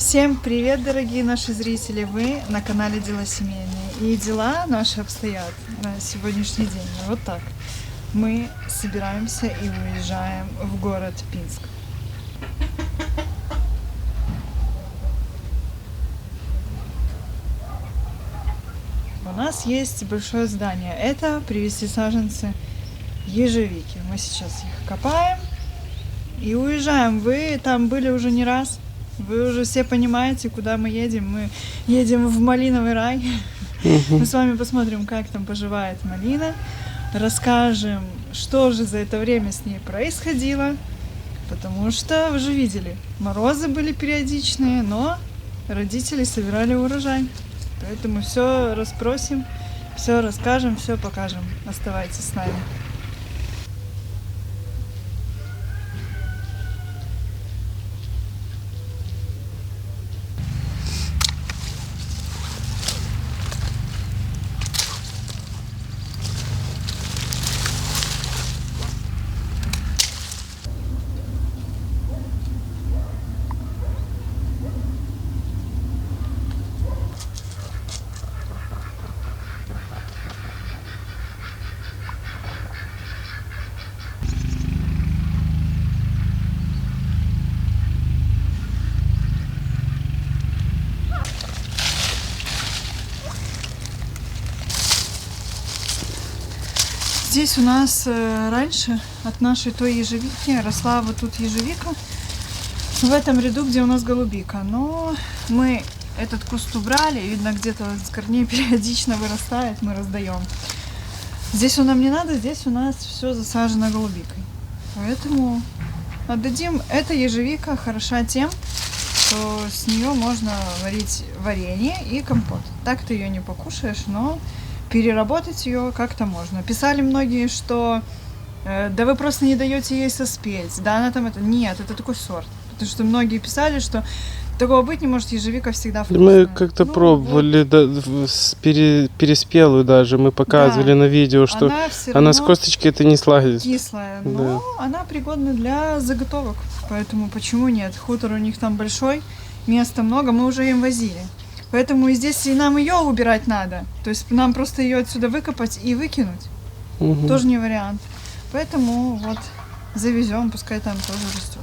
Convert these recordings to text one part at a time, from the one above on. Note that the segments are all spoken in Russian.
Всем привет, дорогие наши зрители! Вы на канале Дела Семейные. И дела наши обстоят на сегодняшний день вот так. Мы собираемся и уезжаем в город Пинск. У нас есть большое здание. Это привезти саженцы ежевики. Мы сейчас их копаем и уезжаем. Вы там были уже не раз. Вы уже все понимаете, куда мы едем. Мы едем в малиновый рай. Мы с вами посмотрим, как там поживает малина. Расскажем, что же за это время с ней происходило. Потому что, вы же видели, морозы были периодичные, но родители собирали урожай. Поэтому все расспросим, все расскажем, все покажем. Оставайтесь с нами. Здесь у нас раньше от нашей той ежевики росла вот тут ежевика, в этом ряду, где у нас голубика. Но мы этот куст убрали, видно, где-то с корней периодично вырастает, мы раздаем. Здесь он нам не надо, здесь у нас все засажено голубикой. Поэтому отдадим. Эта ежевика хороша тем, что с нее можно варить варенье и компот. Так ты ее не покушаешь, но переработать ее как-то можно. Писали многие, что да вы просто не даете ей соспеть, да она там это... Нет, это такой сорт. Потому что многие писали, что такого быть не может, ежевика всегда вкусная. Мы как-то пробовали, вот. Да, переспелую даже, мы показывали, да, на видео, что она с косточки это не сладится. Кислая, но да, она пригодна для заготовок, поэтому почему нет? Хутор у них там большой, места много, мы уже им возили. Поэтому и здесь и нам ее убирать надо. То есть нам просто ее отсюда выкопать и выкинуть. Тоже не вариант. Поэтому вот завезем, пускай там тоже растет.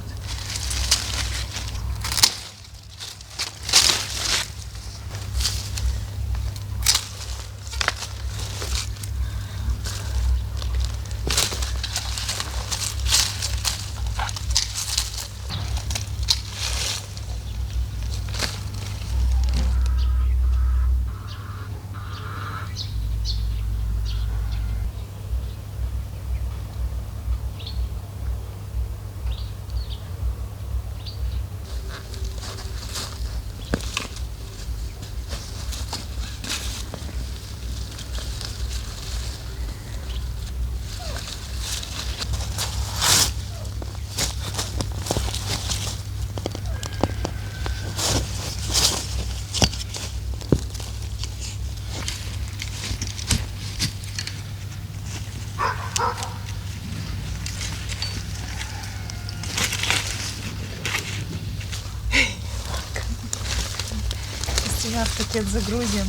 В пакет загрузим.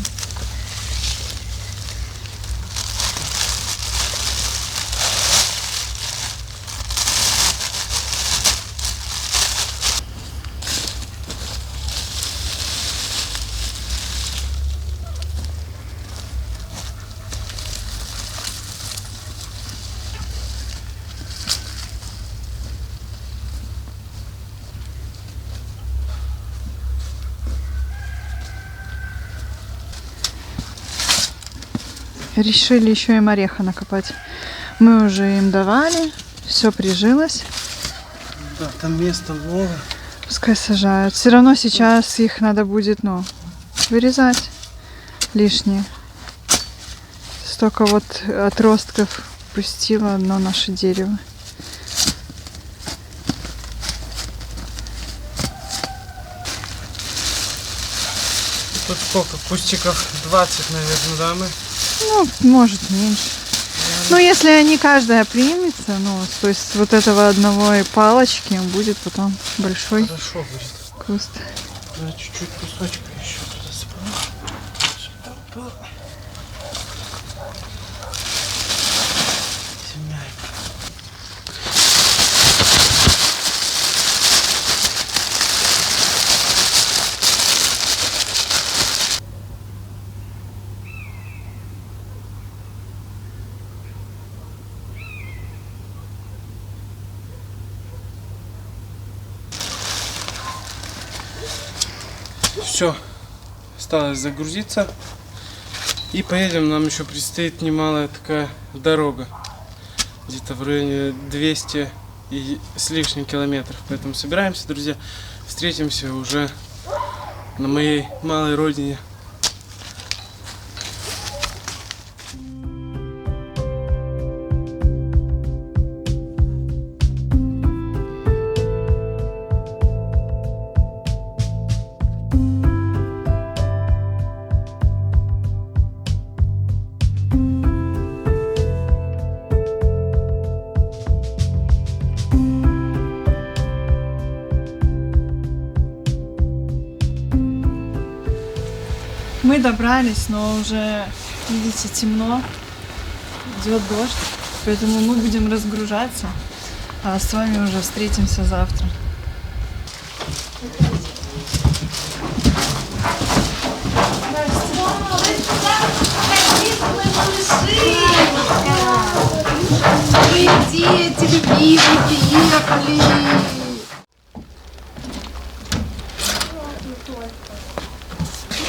Решили еще им ореха накопать. Мы уже им давали, все прижилось. Да, там места много. Пускай сажают. Все равно сейчас их надо будет, вырезать лишнее. Столько вот отростков пустило одно наше дерево. Тут сколько? Кустиков 20, наверное, да, мы? Может меньше. Если они каждая примется, то есть вот этого одного и палочки будет потом большой Хорошо будет. куст. Да, чуть-чуть кусочка еще туда сыпаем. Опа. Изменяем. Все, осталось загрузиться и поедем. Нам еще предстоит немалая такая дорога, где-то в районе 200 и с лишним километров. Поэтому собираемся, друзья, встретимся уже на моей малой родине. Мы добрались, но уже, видите, темно, идет дождь, поэтому мы будем разгружаться, а с вами уже встретимся завтра. Дети любимые, приехали!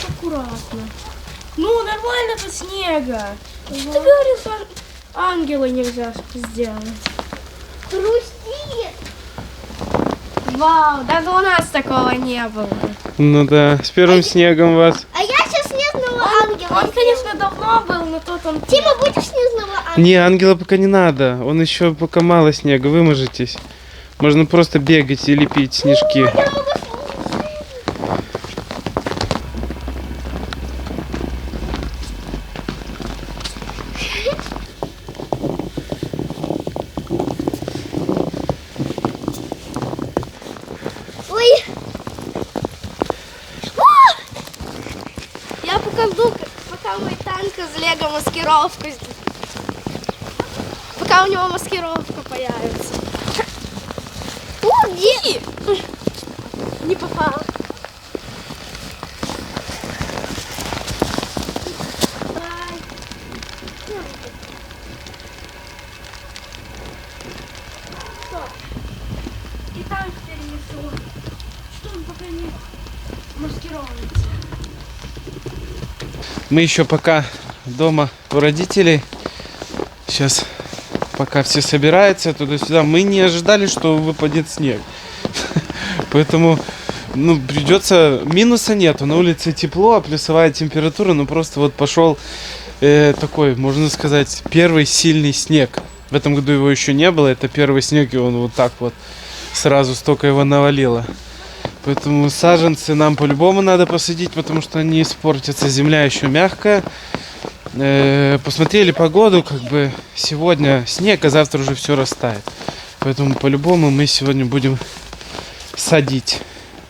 Аккуратно. Ну, нормально тут снега. Ты говорил, что ангела нельзя сделать. Хрустит! Вау, даже у нас такого не было. Ну да, с первым снегом вас. А я сейчас снежного ангела. Он, конечно, давно был, но тут он... Тима, будешь снежного ангела? Не, ангела пока не надо. Он еще пока мало снега, выможетесь. Можно просто бегать и лепить снежки. Ой! Я покажу, пока мой танк из Лего маскировку. Пока у него маскировка появится. О, где? Не попала. И танк перенесу. Что он пока не маскируется. Мы еще пока дома у родителей. Сейчас, пока все собираются туда-сюда, мы не ожидали, что выпадет снег. Поэтому, ну, придется... Минуса нету, на улице тепло, а плюсовая температура, ну, просто вот пошел такой, можно сказать, первый сильный снег. В этом году его еще не было, это первый снег, и он вот так вот сразу столько его навалило. Поэтому саженцы нам по-любому надо посадить, потому что они испортятся. Земля еще мягкая. Посмотрели погоду, как бы сегодня снег, а завтра уже все растает. Поэтому по-любому мы сегодня будем садить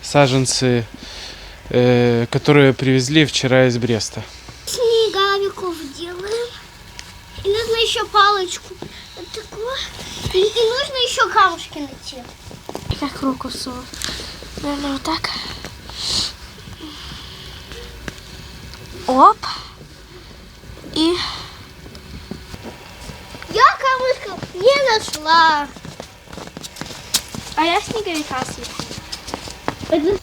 саженцы, которые привезли вчера из Бреста. Снеговиков делаем. И нужно еще палочку. Вот такую. И нужно еще камушки найти. Как руку сунуть. Наверное, вот так. Оп. И... Я камушка не нашла. А я снеговика съела.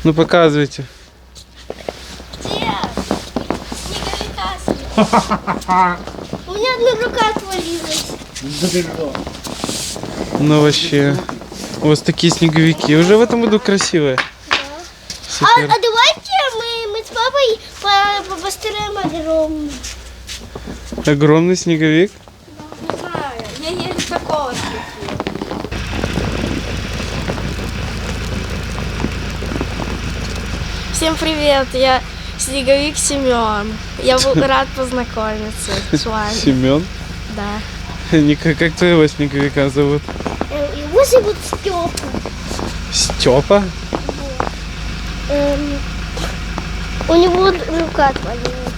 Ну, показывайте. Где? Снеговика съела. У меня одна рука отвалилась. Ну, вообще. У вас такие снеговики. Уже в этом году красивые. А давайте мы с папой построим огромный. Огромный снеговик? Не знаю, я не такого слепила. Всем привет, я Снеговик Семен. Я был рад познакомиться с вами. Семен? Да. Как твоего снеговика зовут? Его зовут Степа. Степа? У него рука отвалилась.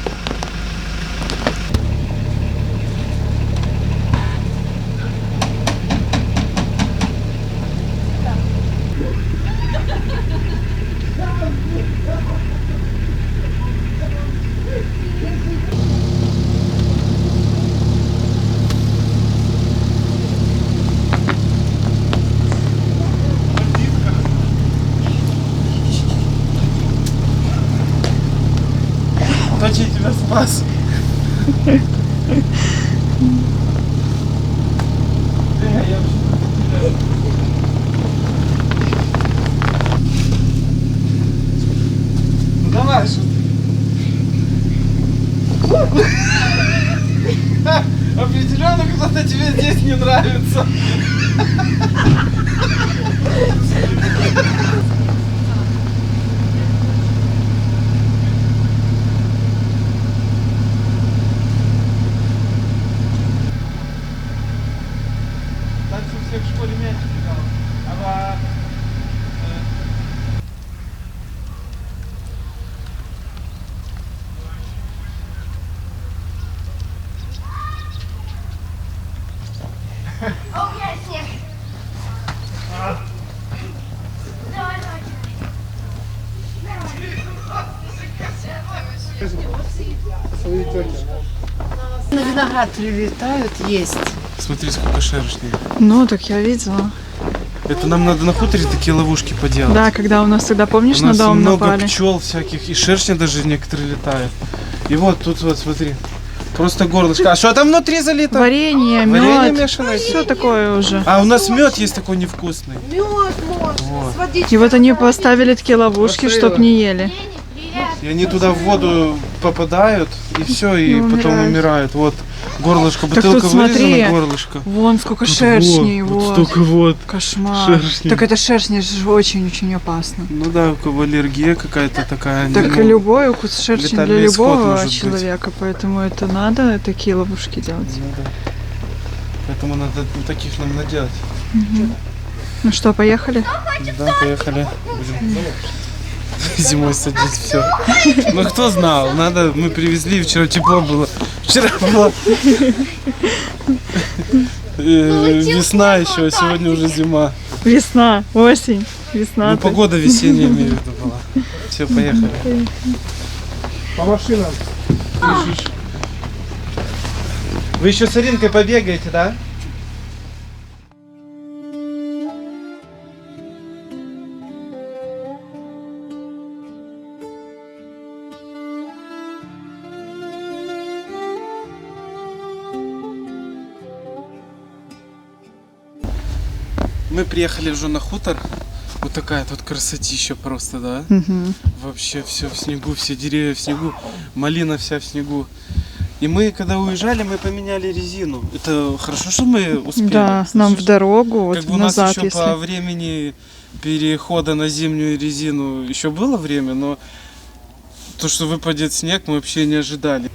Точно тебя спас. Ну давай, что определенно кто-то тебе здесь не нравится. Дальше всех в школе мячик играл. На виноград прилетают есть. Смотри, сколько шершней. Ну, так я видела. Это нам надо на хуторе такие ловушки поделать. Да, когда у нас тогда, помнишь, У нас на дом много напали? пчел всяких, и шершни даже некоторые летают. И вот тут вот, смотри, просто горлышко. А что там внутри залито? Варенье, Варенье мед, мешаное? все такое уже. А у нас мед есть такой невкусный. Мед можно, Вот. с водичкой. И вот они поставили такие ловушки, чтоб не ели. И они туда в воду попадают, и все, и И потом умирают. умирают. Вот горлышко, Так тут бутылка смотри. вырезана, горлышко. Вон сколько Тут шершней, вот вот. столько вот. Кошмар. шершней. Так это шершни же очень-очень опасно. Ну да, у кого аллергия какая-то такая. Так ну, любой укус шершни для летальный исход любого может быть. человека, поэтому это надо такие ловушки делать. ну да. Поэтому надо таких нам наделать. Ну что, поехали? Да, поехали. Будем зимой садить все. Ну кто знал, надо, мы привезли, вчера тепло было. Вчера была весна еще, а сегодня уже зима. Весна, осень, весна. Ну ты. погода весенняя, имею в виду, была. Все, поехали. По машинам. Вы еще с Аринкой побегаете, да? Мы приехали уже на хутор. Вот такая тут красотища просто, да? Мгм. Вообще все в снегу, все деревья в снегу, малина вся в снегу. И мы, когда уезжали, мы поменяли резину. Это хорошо, что мы успели. Да, нам в Слушай, дорогу, вот как бы у нас назад, еще если. по времени перехода на зимнюю резину еще было время, но то, что выпадет снег, мы вообще не ожидали.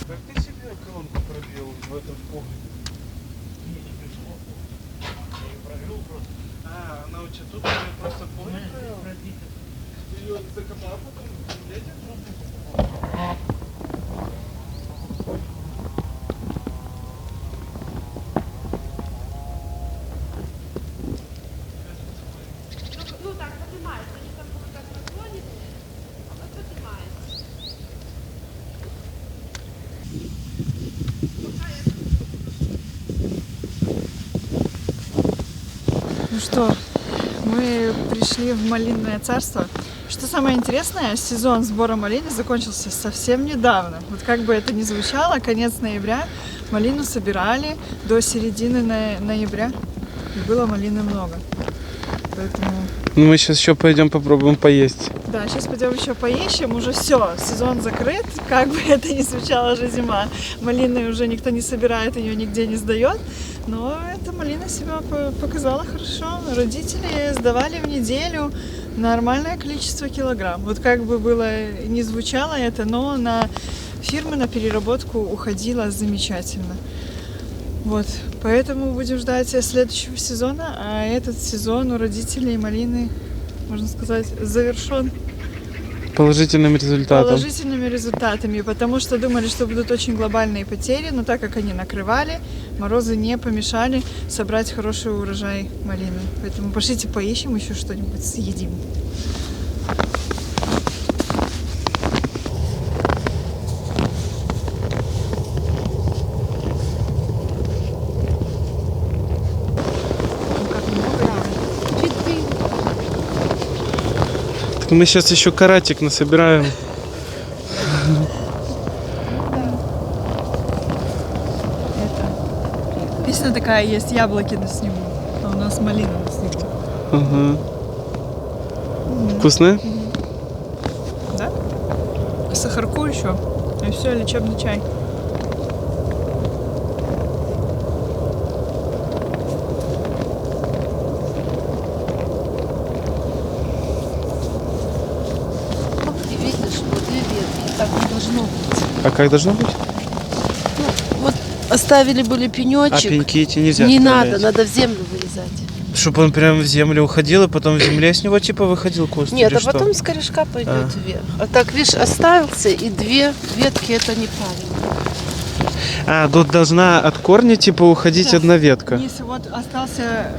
Как ты себе колонку пробил в этом погребе? А, она у тебя тут или просто погреб пробил? Ты ее закопал потом в лете? Ну что, мы пришли в малинное царство. Что самое интересное, сезон сбора малины закончился совсем недавно. Вот как бы это ни звучало, конец ноября, малину собирали до середины ноября. И было малины много. Поэтому... Ну, мы сейчас еще пойдем попробуем поесть. Да, сейчас пойдем еще поищем, уже все, сезон закрыт, как бы это ни звучало, уже зима. Малины уже никто не собирает, ее нигде не сдает. Но эта малина себя показала хорошо. Родители сдавали в неделю нормальное количество килограмм. Вот как бы было не звучало это, но на фирмы на переработку уходило замечательно. Вот, поэтому будем ждать следующего сезона, а этот сезон у родителей малины, можно сказать, завершен Положительным результатом. положительными результатами, потому что думали, что будут очень глобальные потери, но так как они накрывали, морозы не помешали собрать хороший урожай малины. Поэтому пошлите поищем еще что-нибудь, съедим. Так мы сейчас еще каратик насобираем. Песня такая есть, яблоки на снегу, а у нас малина на снегу. Ага. Вкусная? Да? Сахарку еще. И все, лечебный чай. И видишь, вот две ветки, так не должно быть. А как должно быть? Вот оставили были А пенечек. пеньки эти нельзя Не оставлять. надо, надо в землю вырезать. Чтобы он прям в землю уходил, и потом в земле с него типа выходил куст? Нет, или а что? потом с корешка пойдет А. вверх. А так, видишь, остался, и две ветки, это неправильно. А, тут должна от корня типа уходить одна ветка. Низ вот остался...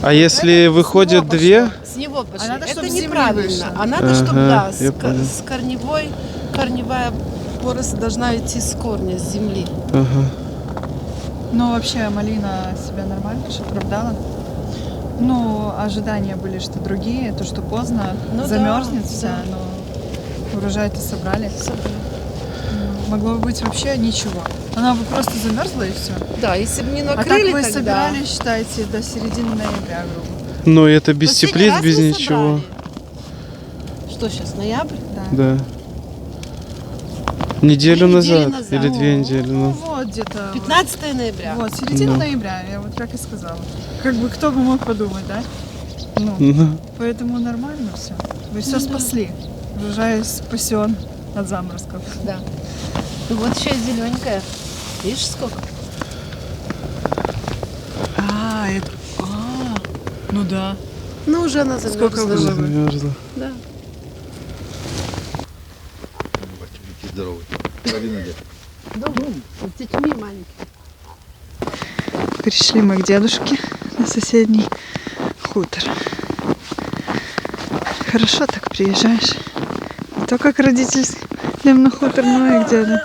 А если это выходит с него две? С него пошли. А надо, это чтоб с земли неправильно. вышло. А надо, чтобы, Ага, да, я понял. с корневая поросль должна идти с корня, с земли. Ага. Ну, вообще, малина себя нормально же оправдала. Ну, ожидания были, что другие, то, что поздно Ну да, замерзнет да. вся, но урожай-то собрали. Могло бы быть вообще ничего. Она бы просто замерзла и все. Да, если бы не А так накрыли вы тогда... собирали, считайте, до середины ноября, грубо. Ну это без Последний теплиц, раз без мы ничего. собрали. Что сейчас, ноябрь? Да. Да. Неделю Две недели назад. назад. Или 2 недели. Ну, Ну. вот где-то. 15 ноября. Вот, середина Да. ноября, я вот как и сказала. Как бы кто бы мог подумать, да? Ну, Ну. поэтому нормально все. Вы все спасли. Урожай спасен от заморозков. Да. Ну вот еще зелененькая. Видишь, сколько? А, это... ну да. Ну, уже она Сколько замерзла. было? Замерзла. Да. Здоровый. Половина лет. Дома. С детьми маленькими. Пришли мы к дедушке на соседний хутор. Хорошо так приезжаешь. Не только к родителям на хутор, но и к деду.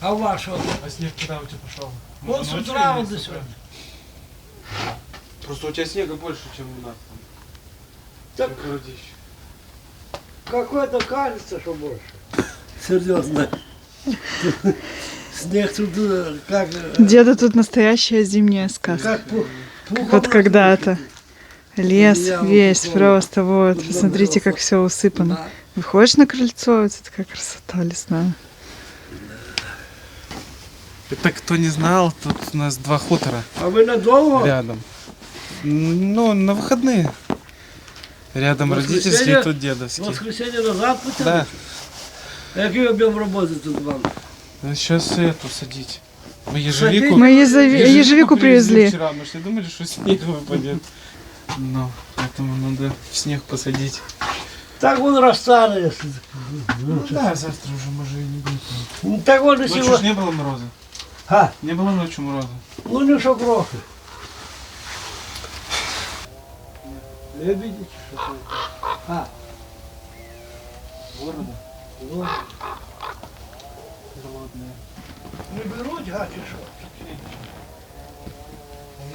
А вашего? А снег куда у тебя пошел? Вот с утра вот до сегодня. Просто у тебя снега больше, чем у нас. Так. Какой-то кажется, что больше. Серьезно. Снег тут как... Деда тут настоящая зимняя сказка. Как пухом. Вот когда-то. Лес Я вот весь такой просто вот. вот Посмотрите, как все усыпано. Да. Выходишь на крыльцо, это такая красота лесная. Это кто не знал, тут у нас 2 хутора А вы надолго? рядом. Ну, на выходные. Рядом Воскресенье? родительские, тут В дедовские. воскресенье назад потягнете? Да. А який об'єм роботи тут вам? Сейчас эту садить. Мы ежевику. Мы ежевику привезли. вчера. Мы же думали, что снег выпадет. Ну, поэтому надо в снег посадить. Так он розтане, якщо. Ну да, завтра уже может и не будет. Ну, так он і Ночью ж сьогодні. не было мороза. А, Не было ночью мороза. ну не що трохи. Не бачите, що це? А, Борода ну, холодная. не беруть, га, чи що?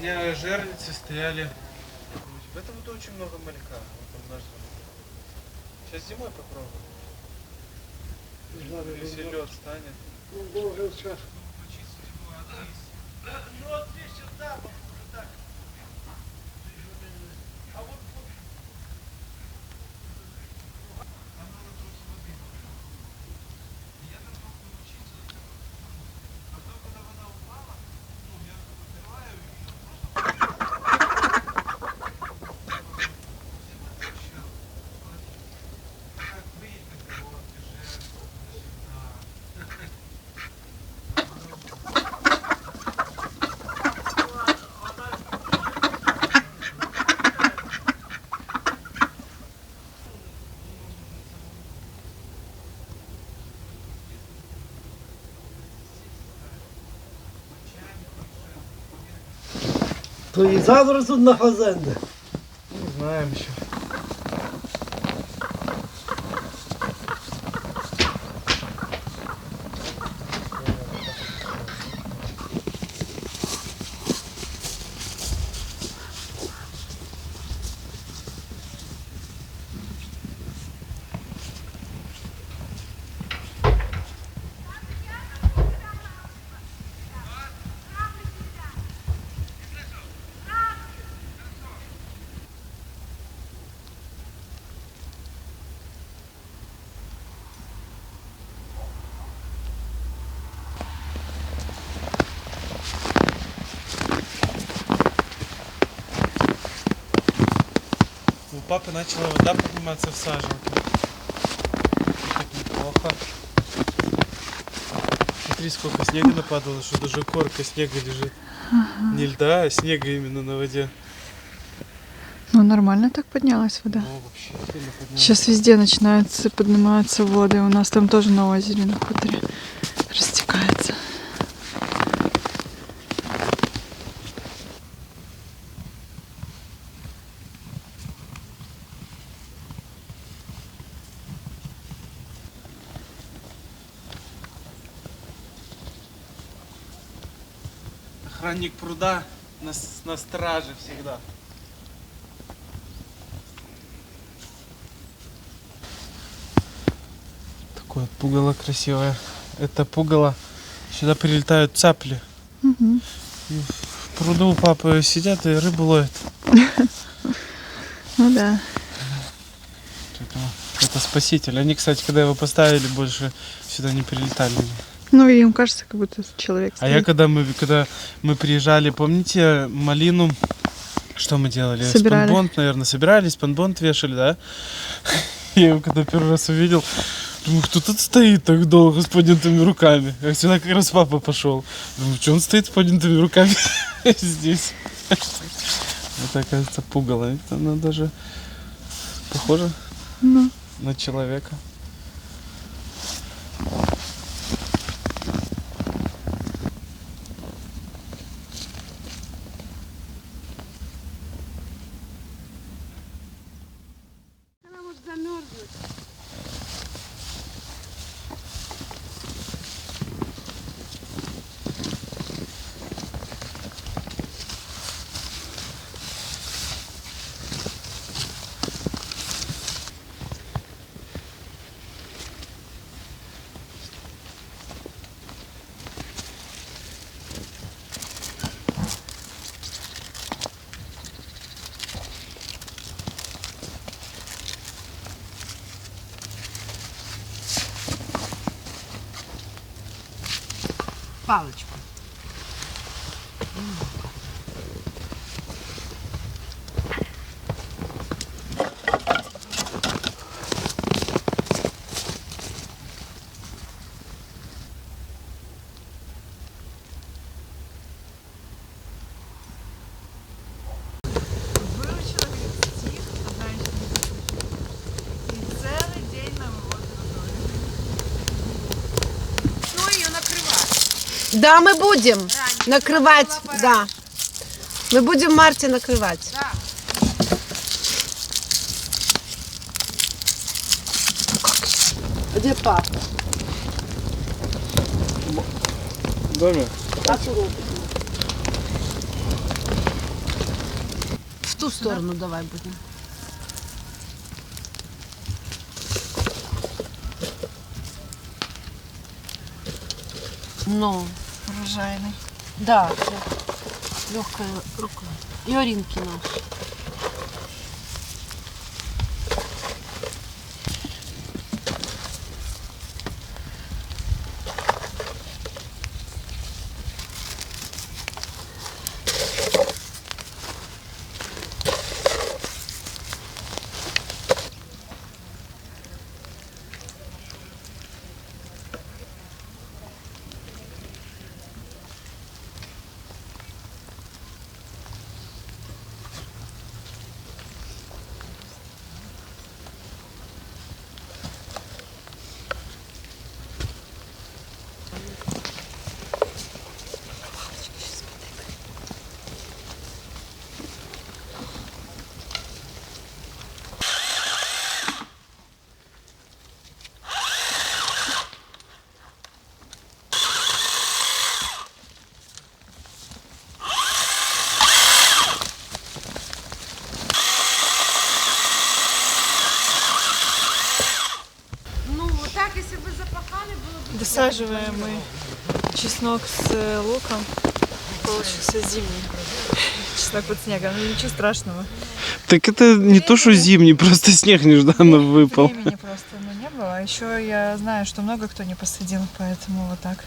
меня жерлицы стояли. В этом вот очень много малька. Вот он наш. Сейчас зимой попробуем. Если лед станет. То і завтра тут на фазенде. Не знаем еще. У папы начала вода подниматься в сажалке. Так неплохо. Смотри, сколько снега нападало, что даже корка снега лежит. Не льда, а снега именно на воде. Ну, нормально так поднялась вода. Ну, вообще сильно поднялась. Сейчас везде начинаются, поднимаются воды. У нас там тоже на озере, на хуторе растекается. Охранник пруда на страже всегда. Такое пугало красивое. Это пугало. Сюда прилетают цапли. Мгм. И в пруду у папы сидят и рыбу ловят. Ну да. Поэтому это спаситель. Они, кстати, когда его поставили, больше сюда не прилетали. Ну, и им кажется, как будто человек А я когда мы приезжали, помните малину, что мы делали? Собирали. Спанбонд, наверное, собирали, спанбонд вешали, да? Я его когда первый раз увидел, думаю, кто тут стоит так долго с поднятыми руками? А сюда как раз папа пошел. Думаю, что он стоит с поднятыми руками здесь? Это, оказывается, пугало. Это она даже похоже Ну. на человека. Палочку. Выучила, говорит, стих, одна еще не выучила. И целый день нам его готовили. Что ее накрывать? Да, мы будем накрывать, да. Мы будем в марте накрывать. Да. Где папа? В доме? ту сторону давай будем. Ну, Урожайный. да, легкая рука. И Оринки наши. Ну, вот так, если бы запахали, было бы... Досаживаем мы чеснок с луком. Получился зимний. Чеснок под снегом. Ну, ничего страшного. Так это не то, что зимний, просто снег нежданно выпал. Времени просто не было. А еще я знаю, что много кто не посадил, поэтому вот так.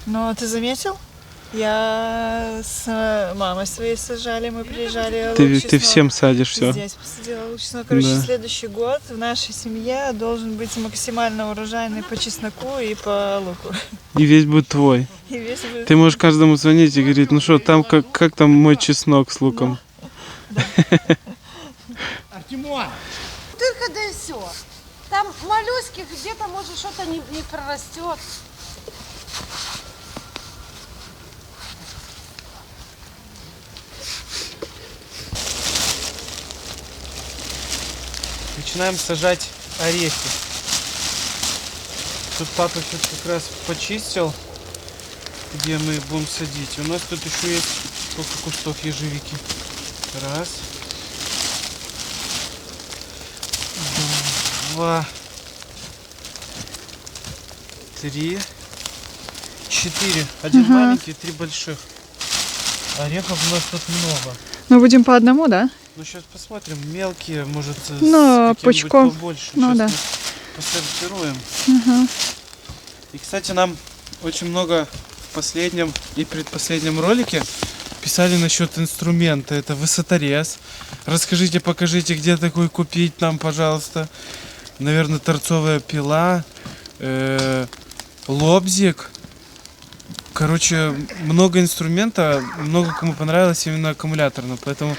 Но ты заметил? Я с мамой своей сажали, мы приезжали. Ты всем садишь все. Здесь посадила лук чеснок. Короче, Да. следующий год в нашей семье должен быть максимально урожайный по чесноку и по луку. И весь будет твой. И весь будет... Ты можешь каждому звонить и говорить, ну что, там как там мой чеснок с луком? Только да и все. Там моллюски, где-то может что-то не прорастет. Начинаем сажать орехи. Тут папа сейчас как раз почистил, где мы будем садить. У нас тут еще есть сколько кустов ежевики. Раз. Два. Три. Четыре. Один маленький, три больших. Орехов у нас тут много. Мы будем по одному, да? Ну, сейчас посмотрим. Мелкие, может, Ну, с каким-нибудь пучком. побольше. Ну, Щас да. мы посортируем. И, кстати, нам очень много в последнем и предпоследнем ролике писали насчет инструмента. Это высоторез. Расскажите, покажите, где такой купить нам, пожалуйста. Наверное, торцовая пила, лобзик. Короче, много инструмента, много кому понравилось именно аккумуляторно, поэтому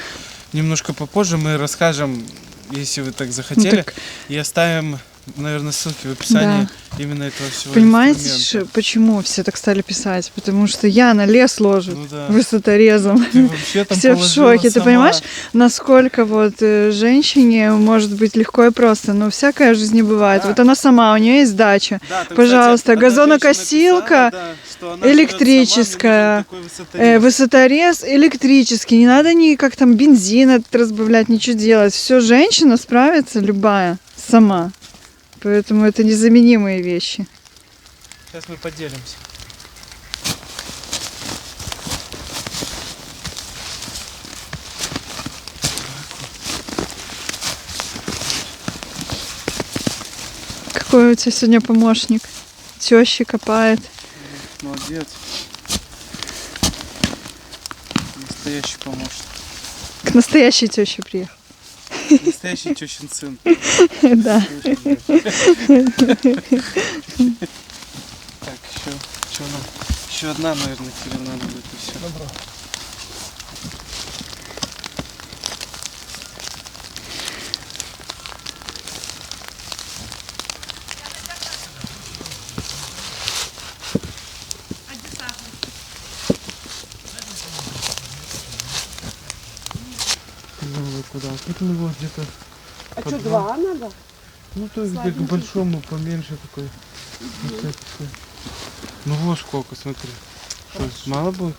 немножко попозже мы расскажем, если вы так захотели, Ну, так- и оставим, наверное, ссылки в описании именно этого всего Понимаете, инструмента. почему все так стали писать? Потому что Яна лес ложит Ну да. высоторезом. Ты вообще там Все в положила шоке. Ты сама. понимаешь, насколько вот женщине может быть легко и просто, но всякая в жизни бывает. Да. Вот она сама, у нее есть дача. Да, там, Пожалуйста, кстати, одна газонокосилка, женщина писала, да, что она живет электрическая, сама, мне нужен такой высоторез. высоторез электрический. Не надо ни как там бензин этот разбавлять, ничего делать. Все, женщина справится любая сама. Поэтому это незаменимые вещи. Сейчас мы поделимся. Какой у тебя сегодня помощник? Теща копает. Молодец. Настоящий помощник. К настоящей теще приехал. Настоящий тещин сын. Да. Так, еще что нам? Еще одна, наверное, килина будет и все. Добро. Ну вот куда? Тут мы вот где-то. А что, два надо? Ну то есть к большому, поменьше такой. Вот такой. Ну вот сколько, смотри. Что, мало будет?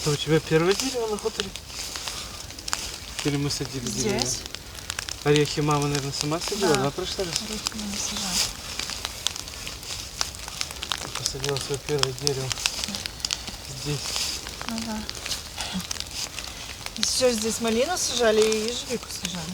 Это у тебя первое дерево на хуторе? Или мы садили деревья? Здесь. Орехи мама, наверное, сама садила, Да. да, в прошлый раз? Орехи мы не сажали. Посадила свое первое дерево здесь. Ну да. Еще здесь малину сажали и ежевику сажали.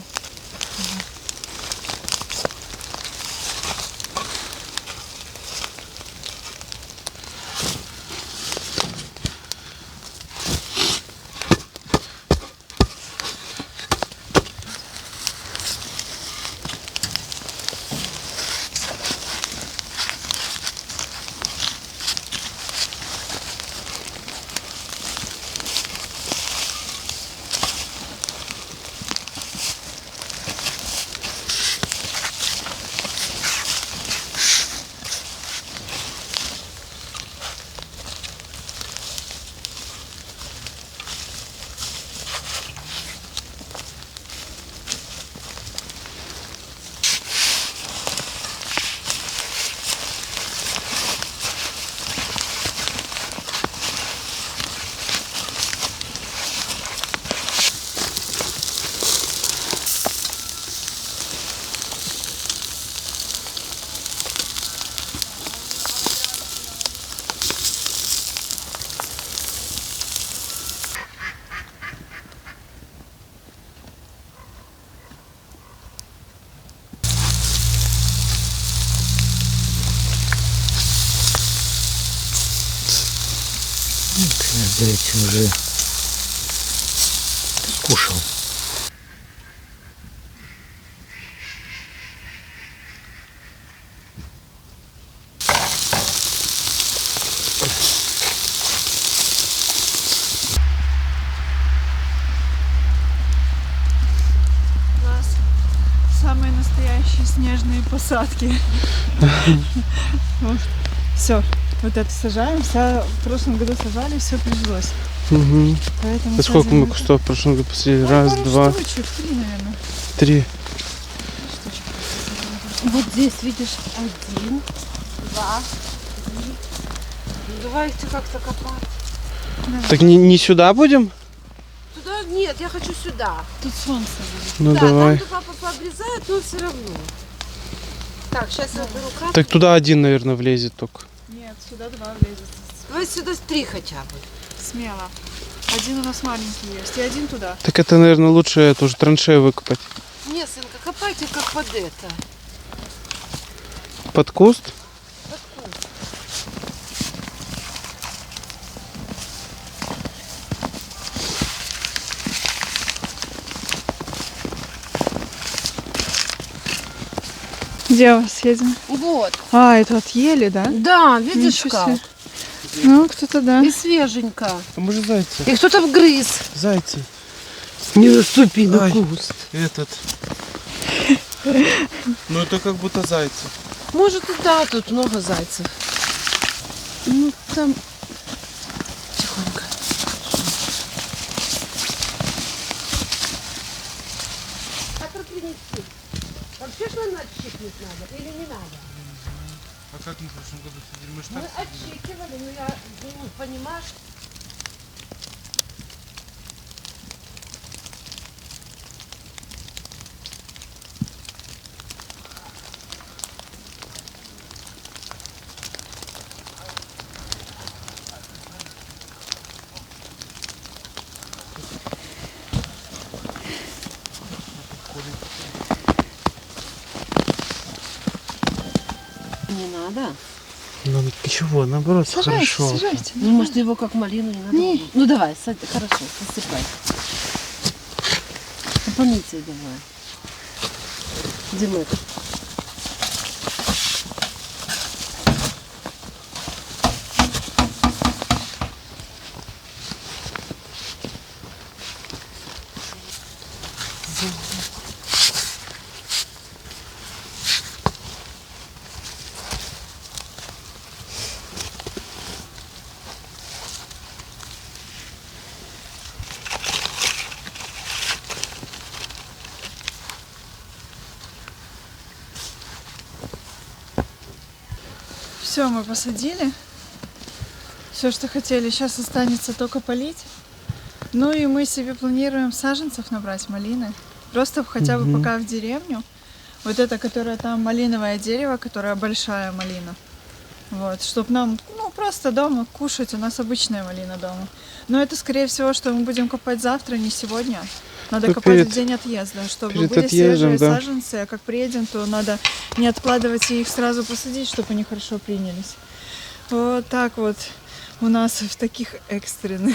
За этим уже скушал. У нас самые настоящие снежные посадки. Все, вот это сажаем. В прошлом году сажали, все прижилось. Угу. Поэтому А сколько мы сажаем. кустов в прошлом году посадили? Ну, Раз, пару два, штучек, 3, наверное. 3. Вот здесь, видишь, 1, 2, 3. Ну, давай их как-то копать. Так не сюда будем? Туда нет, я хочу сюда. Тут солнце будет. Ну да, давай. там папа пообрезает, но все равно. Так, сейчас я беру карту. Так туда один, наверное, влезет только. Нет, сюда 2 влезет. Давай сюда 3 хотя бы. Смело. Один у нас маленький есть, и один туда. Так это, наверное, лучше эту же траншею выкопать. Не, сынка, копайте как под это. Под куст? Где вас едем? Вот. А, это от ели, да? Да, видишь Ничего как? себе. Ну, кто-то да. И свеженько. А может зайцы? И кто-то вгрыз. Зайцы. Не наступи на Ай. куст. Этот. Ну это как будто зайцы. Может и да, тут много зайцев. Ну там тихонько. А принести? Вообще что надо отщипнуть надо или не надо? А как мы в прошлом году сидели? Мы ж Мы так сидели. отщипывали, но я, ну, понимаешь, не надо. Ну ничего, наоборот, хорошо. Сажайте. Ну, может, его как малину не надо? Не. Ну, давай, хорошо, посыпай. Помните давай. Димык. Все, мы посадили. Все, что хотели. Сейчас останется только полить. Ну и мы себе планируем саженцев набрать малины. Просто хотя бы пока в деревню. Вот это, которое там малиновое дерево, которая большая малина. Вот, чтобы нам, ну, просто дома кушать. У нас обычная малина дома. Но это, скорее всего, что мы будем копать завтра, не сегодня. Надо Ну, копать перед- в день отъезда, чтобы перед были отъездом, свежие да. саженцы. А как приедем, то надо не откладывать и их сразу посадить, чтобы они хорошо принялись. Вот так вот у нас в таких экстренных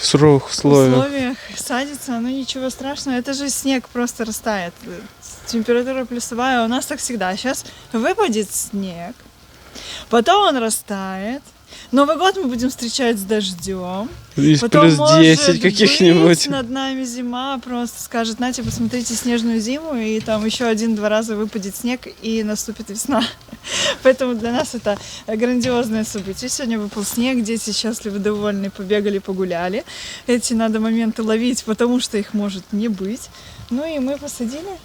суровых условиях. условиях садится, ну ничего страшного, это же снег просто растает. Температура плюсовая, у нас так всегда. Сейчас выпадет снег, потом он растает. Новый год мы будем встречать с дождем. Из Потом, плюс может 10 каких-нибудь. быть, над нами зима просто скажет: нате, посмотрите снежную зиму, и там еще 1-2 раза выпадет снег, и наступит весна. Поэтому для нас это грандиозное событие. Сегодня выпал снег, дети счастливы, довольны, побегали, погуляли. Эти надо моменты ловить, потому что их может не быть. Ну и мы посадили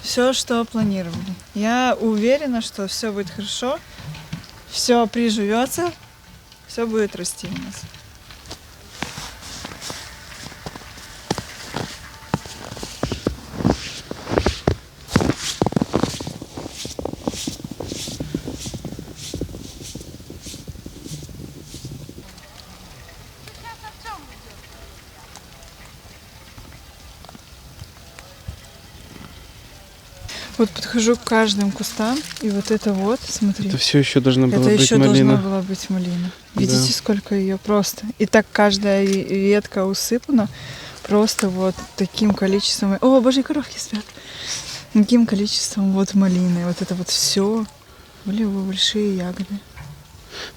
все, что планировали. Я уверена, что все будет хорошо, все приживется, все будет расти у нас. Вот подхожу к каждым кустам, и вот это вот, смотри, Это все еще должна была это быть еще малина. должна была быть малина. Видите, Да. сколько ее просто. И так каждая ветка усыпана просто вот таким количеством. О, божьи коровки спят. Таким количеством вот малины. Вот это вот все. Были бы большие ягоды.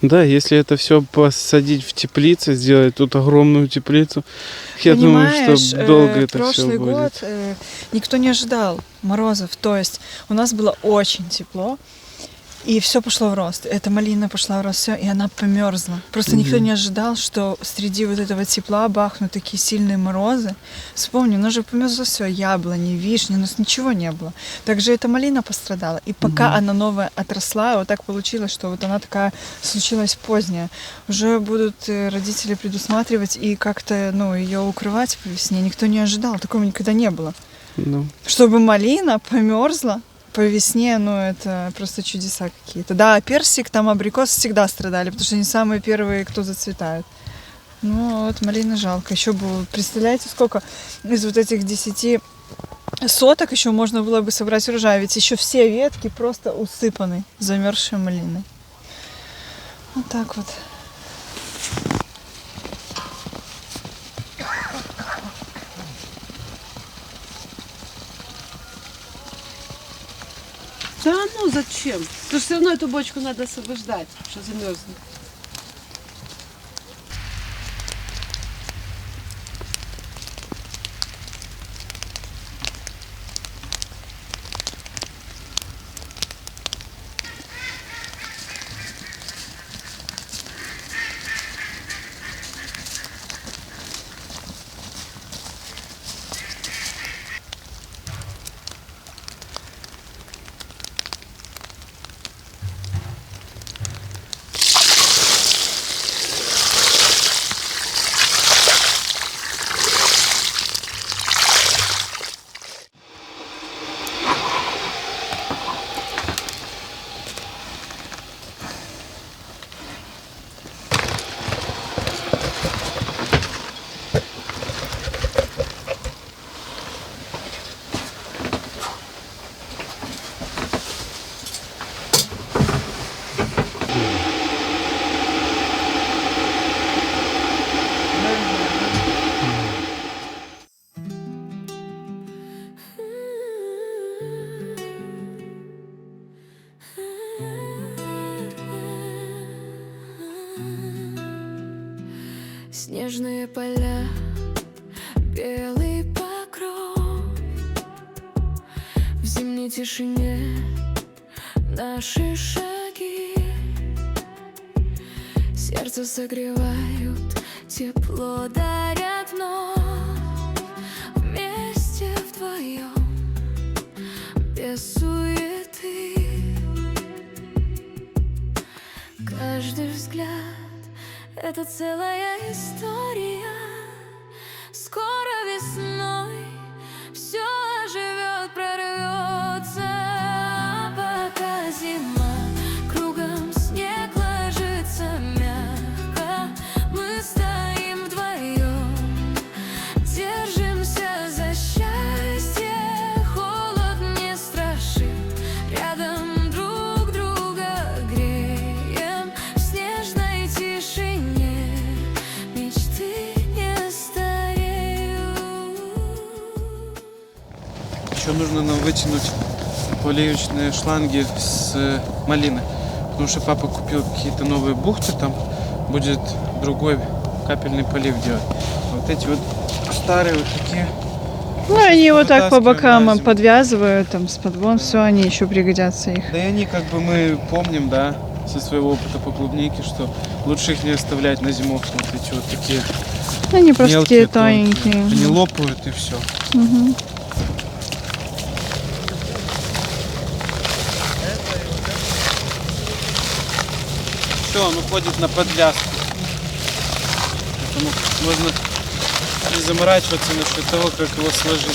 Да, если это все посадить в теплице, сделать тут огромную теплицу, я думаю, Понимаешь, что долго это все прошлый будет. год никто не ожидал морозов. То есть у нас было очень тепло, и все пошло в рост. Эта малина пошла в рост, все, и она померзла. Просто никто не ожидал, что среди вот этого тепла бахнут такие сильные морозы. Вспомни, у нас же померзло все: яблони, вишни, у нас ничего не было. Также эта малина пострадала. И пока она новая отросла, вот так получилось, что вот она такая случилась поздняя. Уже будут родители предусматривать и как-то, ну, ее укрывать по весне. Никто не ожидал, такого никогда не было. Ну, Чтобы малина померзла по весне, ну, это просто чудеса какие-то. Да, персик, там абрикос всегда страдали, потому что они самые первые, кто зацветают. Ну, вот малины жалко. Еще бы, представляете, сколько из вот этих 10 соток еще можно было бы собрать урожай, ведь еще все ветки просто усыпаны замерзшей малиной. Вот так вот. Да ну зачем? Потому что все равно эту бочку надо освобождать, что замерзнет. Снежные поля, белый покров. В зимней тишине наши шаги сердце согревают, тепло дарят вновь. Вместе вдвоем, без суеты. Каждый взгляд это целая история. Скоро весной все оживет, прорвется. Пока зима, кругом снег ложится мягко, мы стоим вдвоем, держимся за счастье. Холод не страшит, рядом друг друга греем. В снежной тишине мечты не стареют. Еще нужно нам вытянуть поливочные шланги с малины, потому что папа купил какие-то новые бухты, там будет другой капельный полив делать. Вот эти вот старые вот такие. Ну, они вот так по Вытаскиваем на бокам зиму. подвязывают, там, с подвон, все, они еще пригодятся их. Да и они, как бы, мы помним, да, со своего опыта по клубнике, что лучше их не оставлять на зиму. Вот эти вот такие Они просто мелкие, такие тоненькие. Они лопают и все. Мгм. Все, он уходит на подвязку. Поэтому можно не заморачиваться насчет того, как его сложить.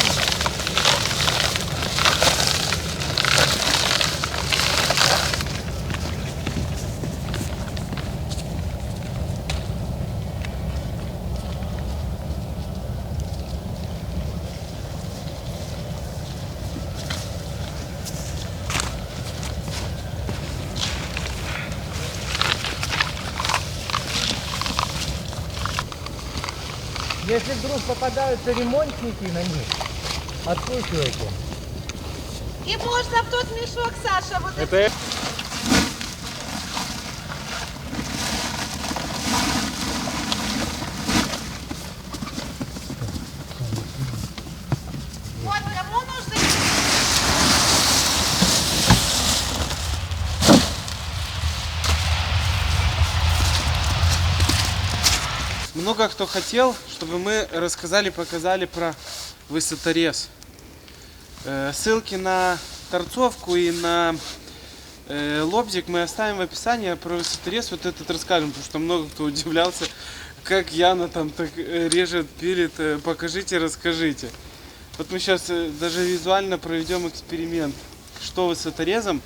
Если вдруг попадаются ремонтники на них, откручивайте. И можно в тот мешок, Саша, вот Это вот кому нужно. много кто хотел, чтобы мы рассказали, показали про высоторез. Ссылки на торцовку и на лобзик мы оставим в описании, а про высоторез вот этот расскажем, потому что много кто удивлялся, как Яна там так режет, пилит. Покажите, расскажите. Вот мы сейчас даже визуально проведем эксперимент, что высоторезом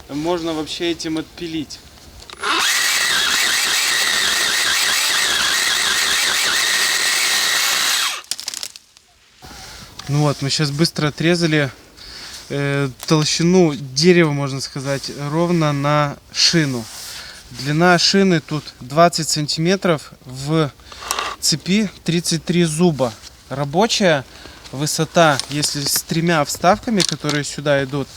можно вообще этим отпилить. Ну вот, мы сейчас быстро отрезали толщину дерева, можно сказать, ровно на шину. Длина шины тут 20 сантиметров, в цепи 33 зуба. Рабочая высота, если с 3 вставками, которые сюда идут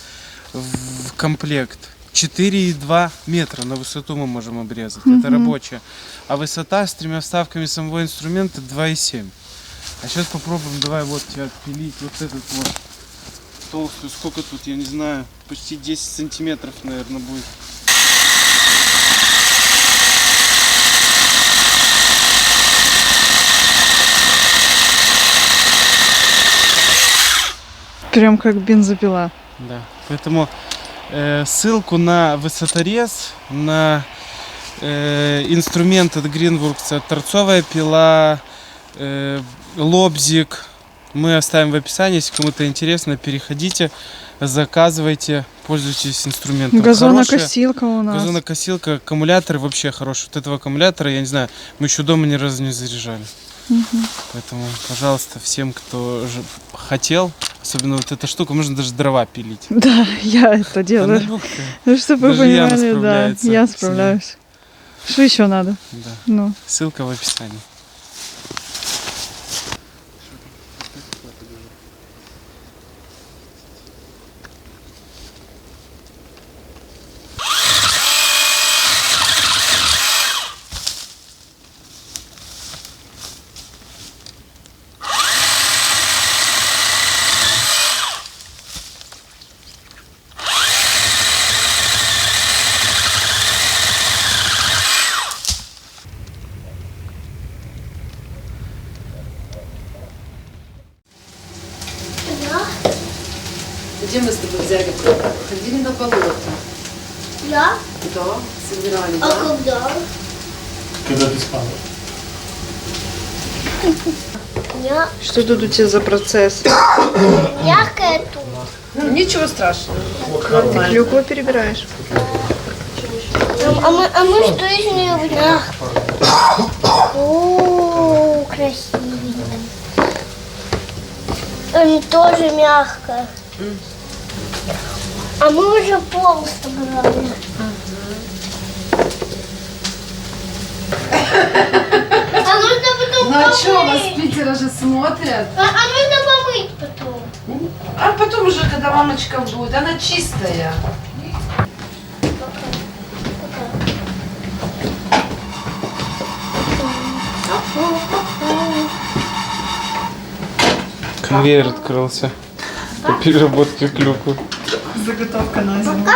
в комплект, 4,2 метра на высоту мы можем обрезать. Это рабочая. А высота с 3 вставками самого инструмента 2,7. А сейчас попробуем, давай вот тебя отпилить вот этот вот толстую, сколько тут, я не знаю, почти 10 сантиметров, наверное, будет. Прям как бензопила. Да, поэтому ссылку на высоторез, на инструмент от Greenworks, торцовая пила, лобзик мы оставим в описании. Если кому-то интересно, переходите, заказывайте, пользуйтесь инструментом. Газонокосилка у нас. Газонокосилка, аккумулятор вообще хороший. Вот этого аккумулятора, я не знаю, мы еще дома ни разу не заряжали. Поэтому, пожалуйста, всем, кто хотел, особенно вот эта штука, можно даже дрова пилить. Да, я это делаю. Она легкая. Ну, чтобы вы Даже Яна понимали, да, справляется я с ней. справляюсь. Что еще надо? Да. Ну. Ссылка в описании. Где мы с тобой взяли пробу? Ходили на болото. Я? Да, собирали, А да? когда? Когда ты спала? Что тут у тебя за процесс? Мягкая тут. Ничего страшного. Ты клюкву перебираешь? А мы что из нее будем? О, красивенько. Она тоже мягкая. А мы уже пол собрали. А нужно потом Ну а что, вас помыть. с Питера же смотрят? А нужно помыть потом. А потом уже, когда мамочка будет, она чистая. Конвейер открылся по переработке клюквы. Заготовка на зиму.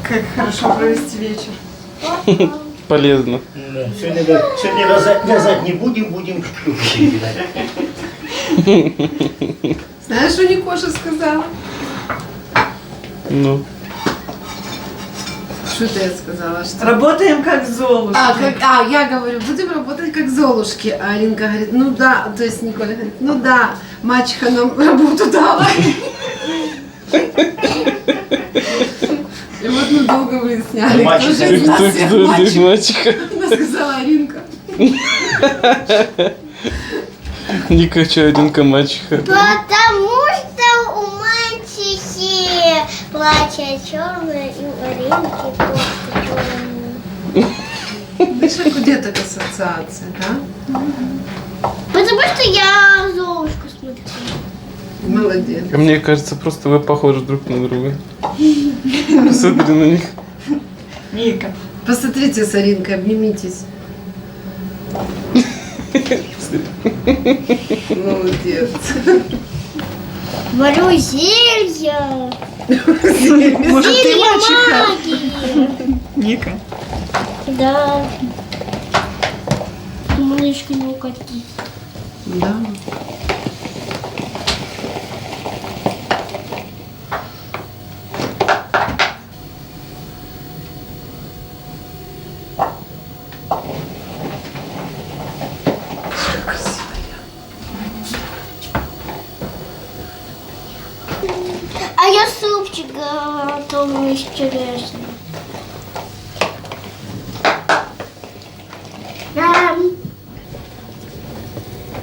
Как хорошо провести вечер. Полезно. Да. Сегодня вязать не будем, будем клюкву перебирать. Знаешь, что Никоша сказала? Ну. Что ты сказала? Что? Работаем как золушки. Я говорю, будем работать как золушки. А Алинка говорит, ну да, то есть Николя говорит, ну да, мачеха нам работу дала. И вот мы долго выясняли, кто же из нас всех мачеха. Мачеха? Она сказала Алинка. Ника, что, Алинка мачеха? Потому что у мальчики платье черное и у Аринки кофта черная. Видишь, как у деток ассоциация, да? Потому что я Золушку смотрю. Молодец. Мне кажется, просто вы похожи друг на друга. Посмотри на них. Ника. Посмотрите с Аринкой, обнимитесь. Молодец. Варю зелья. Может, ты Зелья мачеха? магии. Ника. Да. Малышка не укатит. Да. А я супчик готовлю из черешни.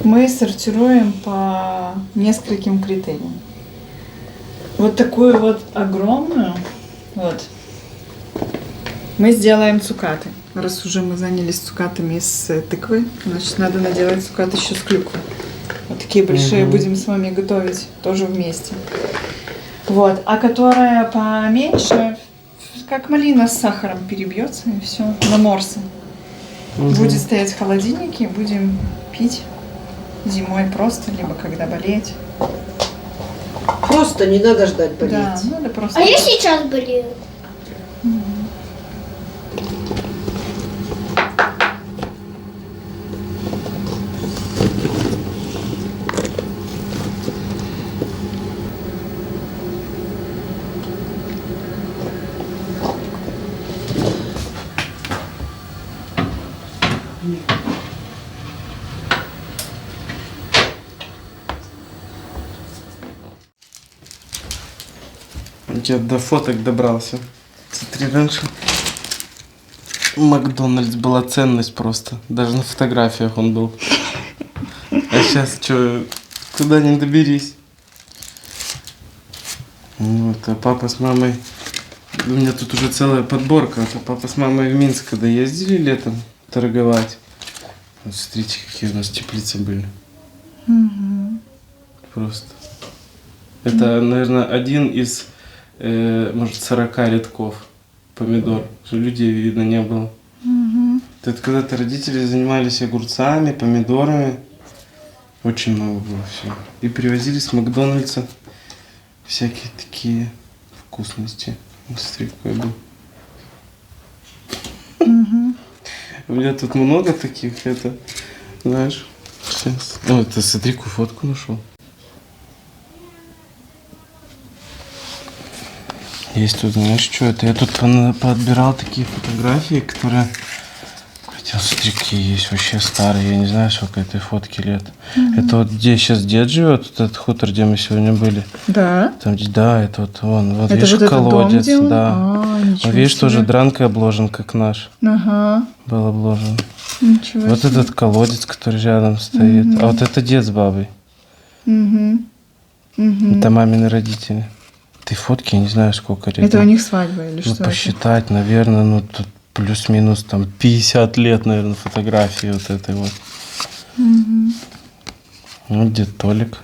Мы сортируем по нескольким критериям. Вот такую вот огромную, вот, мы сделаем цукаты. Раз уже мы занялись цукатами из тыквы, значит, надо наделать цукаты еще с клюквой. Вот такие большие будем с вами готовить тоже вместе. Вот, а которая поменьше, как малина с сахаром перебьется и все, на морсы. Будет стоять в холодильнике, будем пить зимой просто, либо когда болеть. Просто не надо ждать болеть. Да, надо просто. А я сейчас болею. Я до фоток добрался. Смотри, раньше Макдональдс была ценность просто. Даже на фотографиях он был. А сейчас что, куда ни доберись. Вот, а папа с мамой... У меня тут уже целая подборка. А папа с мамой в Минск когда ездили летом торговать. Вот смотрите, какие у нас теплицы были. Просто. Это, наверное, один из, может, 40 рядков помидор, что людей видно не было. Это когда-то родители занимались огурцами, помидорами. Очень много было всего. И привозили с Макдональдса всякие такие вкусности. Смотри, какой был. У меня тут много таких, это, знаешь, сейчас. О, это смотри, какую фотку нашел. Есть тут, знаешь, что это? Я тут подбирал такие фотографии, которые... Хотя, смотри, какие есть вообще старые. Я не знаю, сколько этой фотки лет. Это вот где сейчас дед живет, вот этот хутор, где мы сегодня были. Да. Там, да, это вот вон. Вот Это видишь, вот этот дом, колодец, где он? да. Ничего Вот видишь, себе. тоже дранкой обложен, как наш. Ага. Был обложен. Ничего Вот себе. этот колодец, который рядом стоит. А вот это дед с бабой. Мгм. Мгм. Это мамины родители. Ты фотки, я не знаю, сколько лет. Это у них свадьба или Ну, что это? посчитать, наверное, ну, тут плюс-минус там 50 лет, наверное, фотографии вот этой вот. Ну, дед Толик.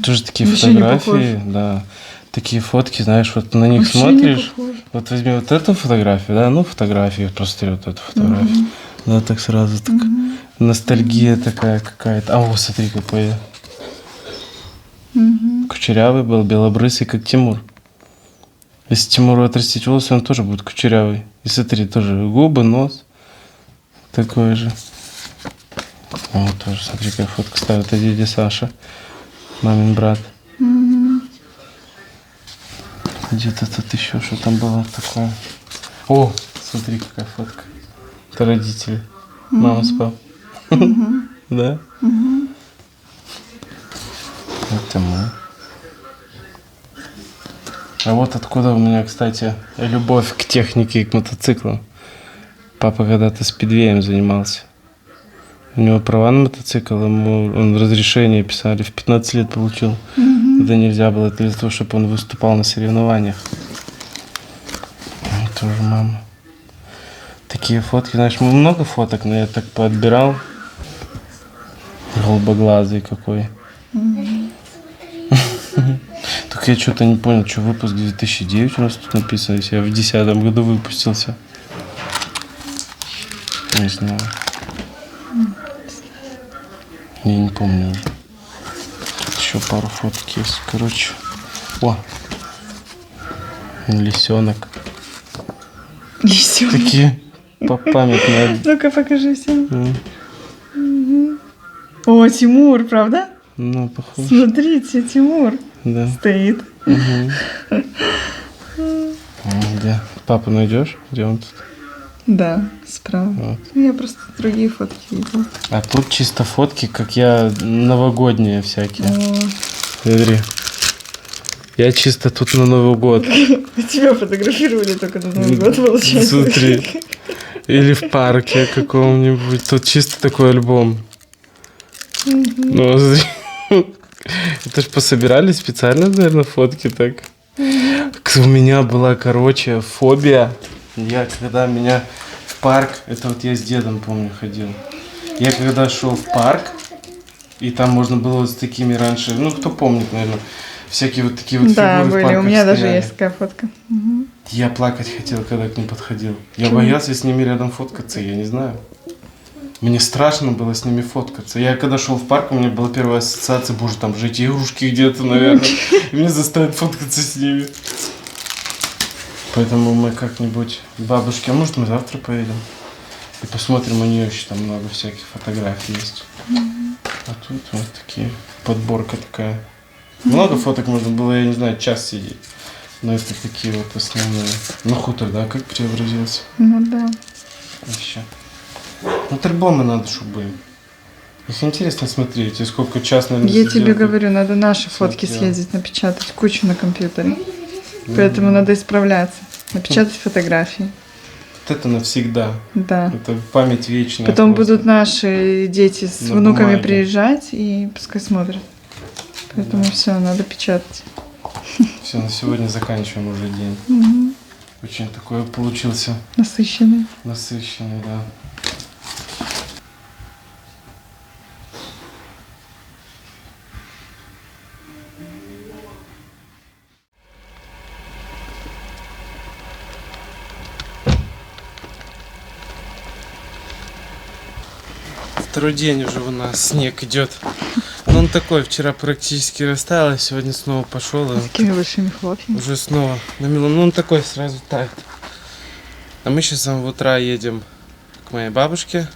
Тоже такие Вообще не фотографии, да. Такие фотки, знаешь, вот на них Вообще не смотришь. похоже. Вот возьми вот эту фотографию, да, ну, фотографию, просто вот эту фотографию. Да, так сразу так. Ностальгия такая какая-то. А, вот, смотри, какой я. Кучерявый был, белобрысый, как Тимур. Если Тимуру отрастить волосы, он тоже будет кучерявый. И смотри, тоже губы, нос. Такой же. Вот тоже, смотри, какая фотка ставит. Это дядя Саша, мамин брат. Где-то тут еще что там было такое. О, смотри, какая фотка. Это родители. Мама с папой. Да? Это мы. А вот откуда у меня, кстати, любовь к технике и к мотоциклам. Папа когда-то спидвеем занимался. У него права на мотоцикл, он разрешение писали, в 15 лет получил. Это нельзя было, это для того, чтобы он выступал на соревнованиях. Тоже мама. Такие фотки, знаешь, много фоток, но я так поотбирал. Голубоглазый какой. Только я что-то не понял, что выпуск 2009 у нас тут написано, если я в 2010 году выпустился. Не знаю. Я не помню уже. Тут еще пару фоток есть. Короче. О! Лисенок. Лисёнок. Такие памятные. Ну-ка, покажи всем. О, Тимур, правда? Ну, похоже. Смотрите, Тимур Да. стоит. Где? Папу найдешь? Где он тут? Да, справа. Вот. Я просто другие фотки видела. А тут чисто фотки, как я новогодние всякие. О, Смотри. Я чисто тут на Новый год. тебя фотографировали только на Новый год, получается. Смотри. Или в парке каком-нибудь. Тут чисто такой альбом. Ну, смотри. Это ж пособирали специально, наверное, фотки так. У меня была, короче, фобия. Я когда меня в парк, это вот я с дедом, помню, ходил. Я когда шел в парк, и там можно было вот с такими раньше, ну, кто помнит, наверное, всякие вот такие вот Да, фигуры в были. парках У меня даже стояли. есть такая фотка. Я плакать хотел, когда к ним подходил. Я боялся с ними рядом фоткаться, я не знаю. Мне страшно было с ними фоткаться. Я когда шел в парк, у меня была первая ассоциация, боже, там же эти игрушки где-то, наверное. И мне заставят фоткаться с ними. Поэтому мы как-нибудь к бабушке, а может мы завтра поедем и посмотрим, у нее еще там много всяких фотографий есть. А тут вот такие, подборка такая. Много фоток можно было, я не знаю, час сидеть. Но это такие вот основные. Ну, хутор, да, как преобразился. Ну да. Вообще. Вот альбомы надо, чтобы были. Их интересно смотреть, и сколько час, наверное, Я тебе сидел. говорю, надо наши фотки Смотрел. съездить, напечатать кучу на компьютере. Поэтому надо исправляться. Напечатать фотографии. Вот это навсегда. Да. Это память вечная. Потом просто. будут наши дети с На внуками бумаге. приезжать и пускай смотрят. Поэтому все, надо печатать. Все, на сегодня заканчиваем уже день. Очень такой получился Насыщенный. насыщенный, да. Второй день уже у нас снег идет. Но он такой, вчера практически растаял, а сегодня снова пошел. И С такими большими хлопьями. уже снова намело. Ну он такой сразу тает. А мы сейчас с самого утра едем к моей бабушке,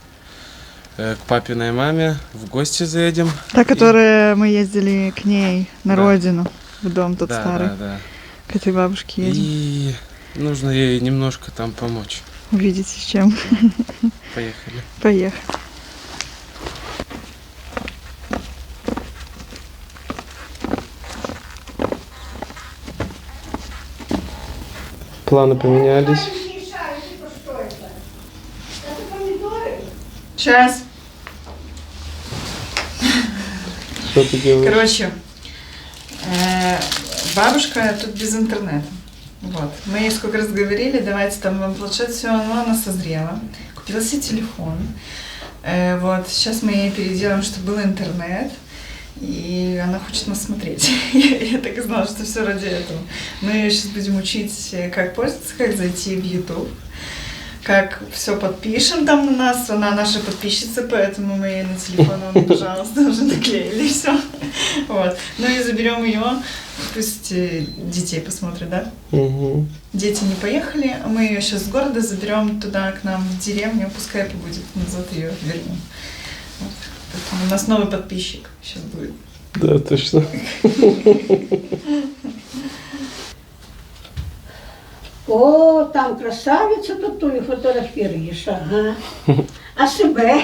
к папиной маме, в гости заедем. Та, которая мы ездили к ней на Да. родину, в дом тот Да, старый. да, да. к этой бабушке едем. И нужно ей немножко там помочь. Увидите, с чем. Поехали. Поехали. Планы поменялись. Сейчас. Что ты делаешь? Короче, бабушка тут без интернета. Вот. Мы ей сколько раз говорили, давайте там вам планшет, все, но она созрела. Купила себе телефон. Вот. Сейчас мы ей переделаем, чтобы был интернет. И она хочет нас смотреть. Я так и знала, что все ради этого. Мы ее сейчас будем учить, как пользоваться, как зайти в YouTube. Как все подпишем там на нас, она наша подписчица, поэтому мы ей на телефон, пожалуйста, уже наклеили все. Вот. Ну и заберем ее, пусть детей посмотрят, да? Угу. Дети не поехали, а мы ее сейчас с города заберем туда, к нам в деревню, пускай побудет, назад ее вернем. Вот. Поэтому у нас новый подписчик сейчас будет. Да, точно. О, там красавиця, тут тую фотографіруєш, ага. А себе?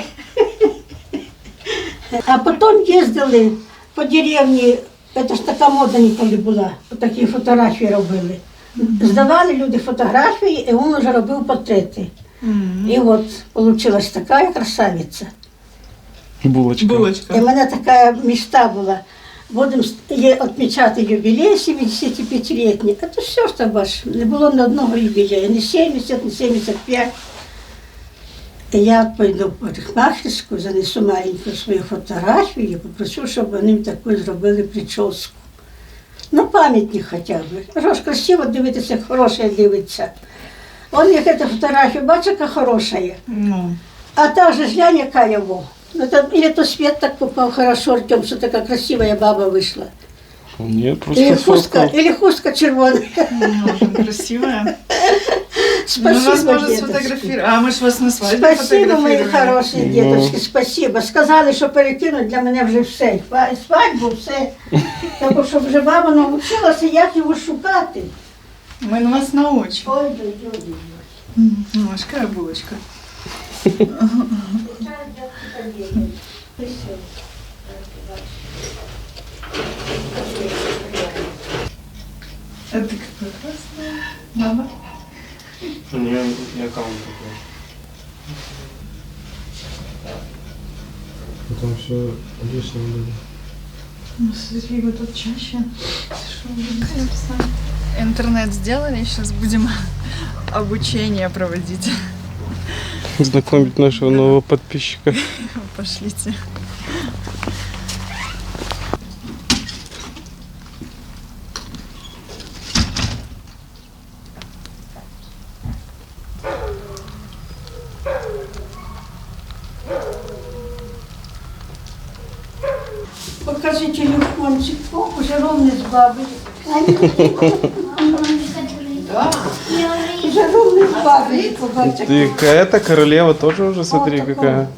А потім їздили по деревні, це ж така мода ніколи була, такі фотографії робили. Здавали люди фотографії, і він вже робив портрети. І от вийшла така красавиця. Булочка. Булочка. І в мене така мечта була. Будемо відмічати юбілей 75-літній. А то все ж там ваш. Не було ні одного юбілею. Ні 70, ні 75. І я пойду в парикмахерську, занесу маленьку свою фотографію і попрошу, щоб вони таку зробили прическу. На пам'ятник хоча б. Що ж красиво дивитися, як хороше дивиться. Он як ця фотографія, бачиш, яка хороша є. Ну. А та же глянь, яка його. Ну, там, или то свет так попал хорошо, Артем, что такая красивая баба вышла. Нет, просто фотка. Или хустка червоная. Ну, красивая. Спасибо, Ну, вас можно деточки. сфотографировать. А мы ж вас на свадьбе Спасибо, мои фотографировали. хорошие деточки, спасибо. Сказали, що перекинуть для мене вже все. Свадьбу, все. Тому що вже баба навчилася, як його шукати. Мы на вас научим. Ой, ой, ой. Ну, аж какая булочка. А ты какой красный. Мама. У нее аккаунт такой. Потом все лишнее было. Ну, смотри, вы тут чаще. Что вы? Интернет сделали, сейчас будем обучение проводить. Знакомить нашего нового подписчика. Пошлите. Покажи телефончик. О, уже ровно с бабой. Да. Уже ровно с бабой. Побачишь. Ты какая-то королева тоже уже, смотри, Вот какая.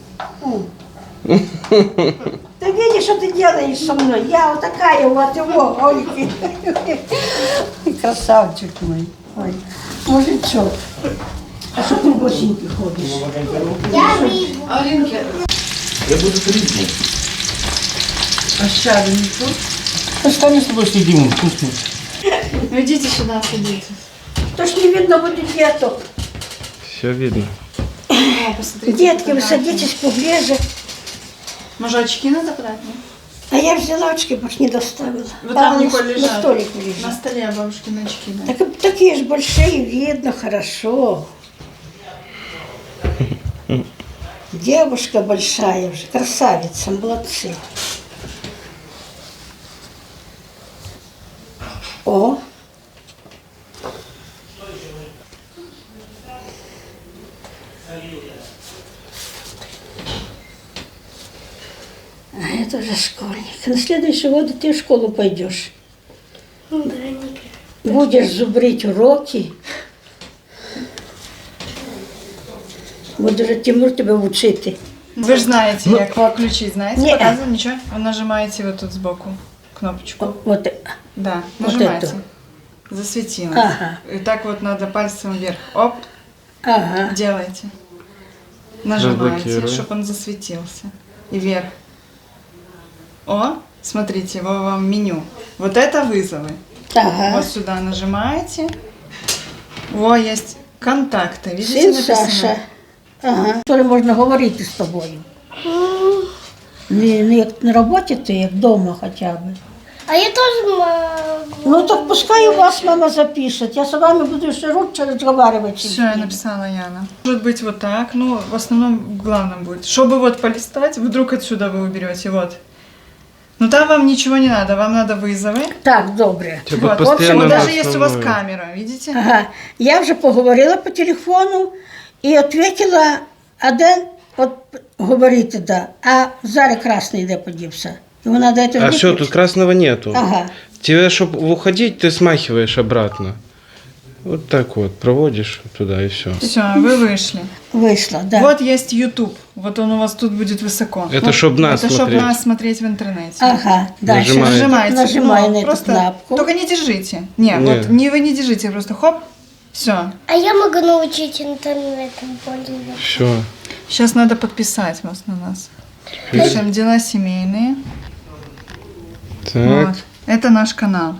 Ты видишь, что ты делаешь со мной? Я вот такая вот его, Ольги. Красавчик мой. Ой, мужичок. А что ты босенький ходишь? Я рыбу. Алинки, Я буду рыбу. а щады не тут? Останем с тобой съедим, вкусно. Ну идите сюда, садитесь. То ж не видно будет деток. Все видно. О, посмотрите. Детки, вы фотографии. садитесь поближе. Может, очки надо подать, нет? А я взяла очки, больше не доставила. Вот там, они Николь, на лежат. столике На лежат. столе бабушкины очки, да. Так, такие же большие, видно хорошо. Девушка большая уже, красавица, молодцы. О! А это уже школьник. На следующий год ты в школу пойдешь. Да, не Будешь зубрить уроки. Буде Тимур тебе вчити. Вы же знаете, как включить, знаете? Не. Показываю, ничего. Вы нажимаете вот тут сбоку кнопочку. Вот, Да, Вот нажимаете. эту. засветилось. Ага. И так вот надо пальцем вверх. Оп, Ага. делайте. Нажимаете, Разблокирую. чтобы он засветился. И вверх. О, смотрите, вам меню. Вот это вызовы. Ага. Вот сюда нажимаете. О, есть контакты. Видите, Син написано? Саша. Ага. Коли можна говорити з тобою. Не як на роботі, то як вдома хоча б. А я тоже могу. Ну так пускай у вас мама запишет. Я с вами буду еще лучше разговаривать. Все, я написала Яна. Может быть вот так, ну, в основном главном будет. Чтобы вот полистать, вдруг отсюда вы уберете, вот. Ну там вам ничего не надо, вам надо вызовы. Так, добре. Типа Вот, постоянно вот на даже есть у вас основную. камера, видите? Ага. Я вже поговорила по телефону і відповіла, один от говорити, да, а зараз красний де подівся. Його треба А виключити. все, тут красного нету. Ага. Тебе, чтобы уходить, ты смахиваешь обратно. Вот так вот, проводишь туда и все. Все, вы вышли. Вийшла, да. Вот есть YouTube. Вот он у вас тут будет высоко. Это чтоб нас Это чтобы смотреть. нас смотреть в интернете. Ага, да. Нажимаете. Нажимаете. Нажимаю ну, на эту просто кнопку. Только не держите. Не, Не. вот не вы не держите, просто хоп, все. А я могу научить интернетом пользоваться. Все. Сейчас надо подписать вас на нас. Пишем дела семейные. Так, Вот. Это наш канал.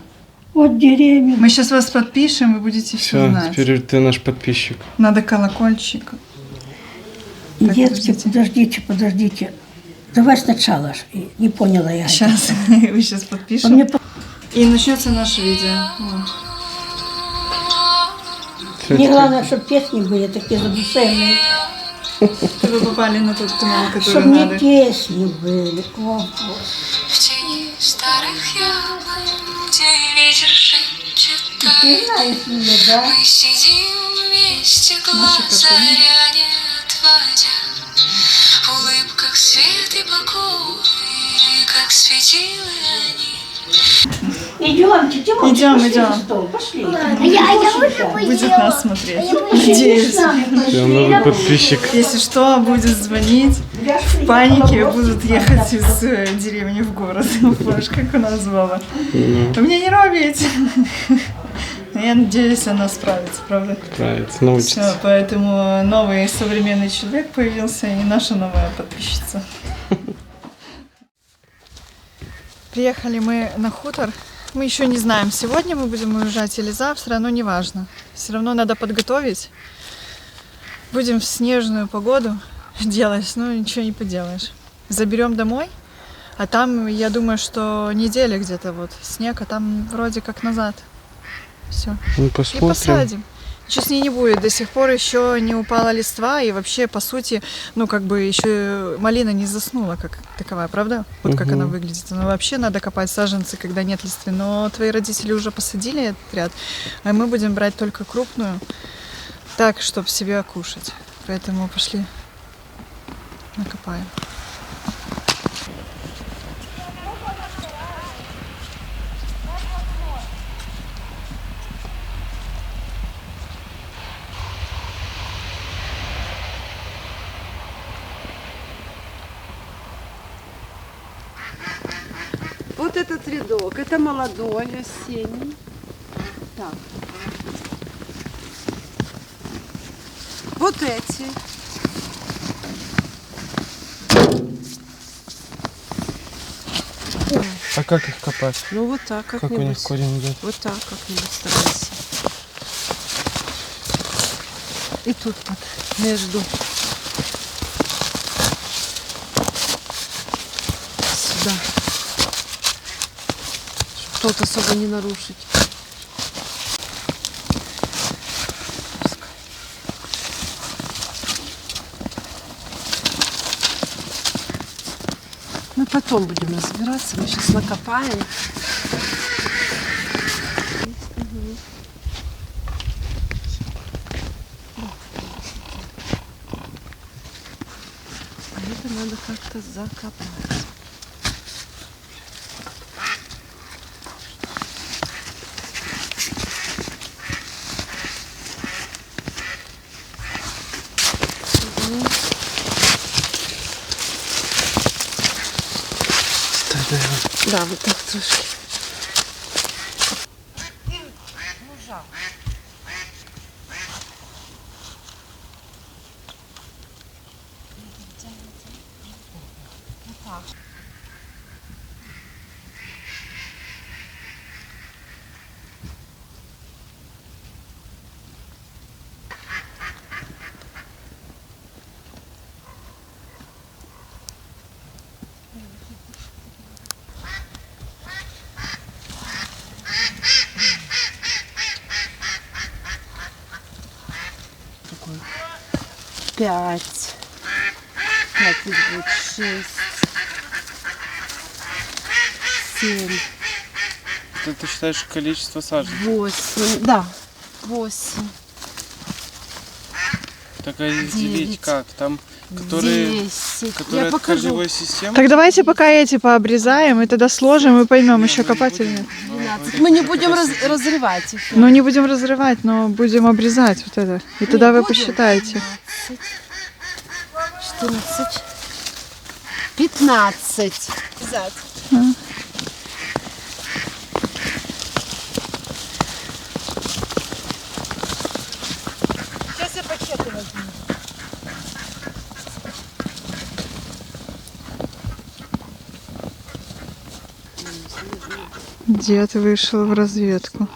От деревья. Мы сейчас вас подпишем, вы будете все все, знать. теперь ты наш подписчик. Надо колокольчик. Детки, подождите. подождите. Давай сначала. Не поняла я. Сейчас, вы сейчас Он подпишем. мне И начнется наше видео. Вот. Мне главное, чтобы песни были такие задушевные. Вы попали на тот канал, который Чтобы не надо. песни были. О, В тени старых яблонь, где ветер шепчет ты тайны. знаешь меня, да? Мы сидим вместе, глаза не отводя. В улыбках свет и покой, как светило они. Идемте, Тимон, Идем, пошли идем. за стол, пошли. А я уже Будет поела. нас смотреть. А я поела. Надеюсь. Все, новый подписчик. Если что, будет звонить. В панике будут ехать из деревни в город. Помнишь, как у нас Вова? Вы меня не робите. Я надеюсь, она справится, правда? Нравится, Все, научится. поэтому новый современный человек появился и наша новая подписчица. Приехали мы на хутор. Мы еще не знаем, сегодня мы будем уезжать или завтра, но неважно. Все равно надо подготовить. Будем в снежную погоду делать, но ничего не поделаешь. Заберем домой, а там, я думаю, что неделя где-то вот снег, а там вроде как назад. Все. Ну, И посмотрим. посадим. Ничего с ней не будет. До сих пор еще не упала листва, и вообще, по сути, ну, как бы еще малина не заснула как таковая, правда? Вот как она выглядит. Но вообще надо копать саженцы, когда нет листвы. Но твои родители уже посадили этот ряд, а мы будем брать только крупную, так, чтобы себе кушать. Поэтому пошли накопаем. Вот этот рядок, это молодой, осенний. Так. Вот эти. А как их копать? Ну вот так Как у них как-нибудь. корень идет? Вот так как-нибудь старайся. И тут вот между. Сюда. Чтоб тут особо не нарушить. Мы потом будем разбираться, мы сейчас накопаем. А это надо как-то закопать. Да, вот так трошки. Пять. Пять будет 6. 7. Ты считаешь количество саженцев? 8. Да. 8. Так а разделить 9, как? Там, которые 10. которые Я от покажу. корневой системы? Так давайте пока эти пообрезаем, и тогда сложим, и поймем, еще копать или нет. 12. Мы не будем разрывать их. Ну, не будем разрывать, но будем обрезать вот это. И тогда вы будем. посчитаете. 14. 15. Взять. Сейчас я пакеты возьму. Дед вышел в разведку.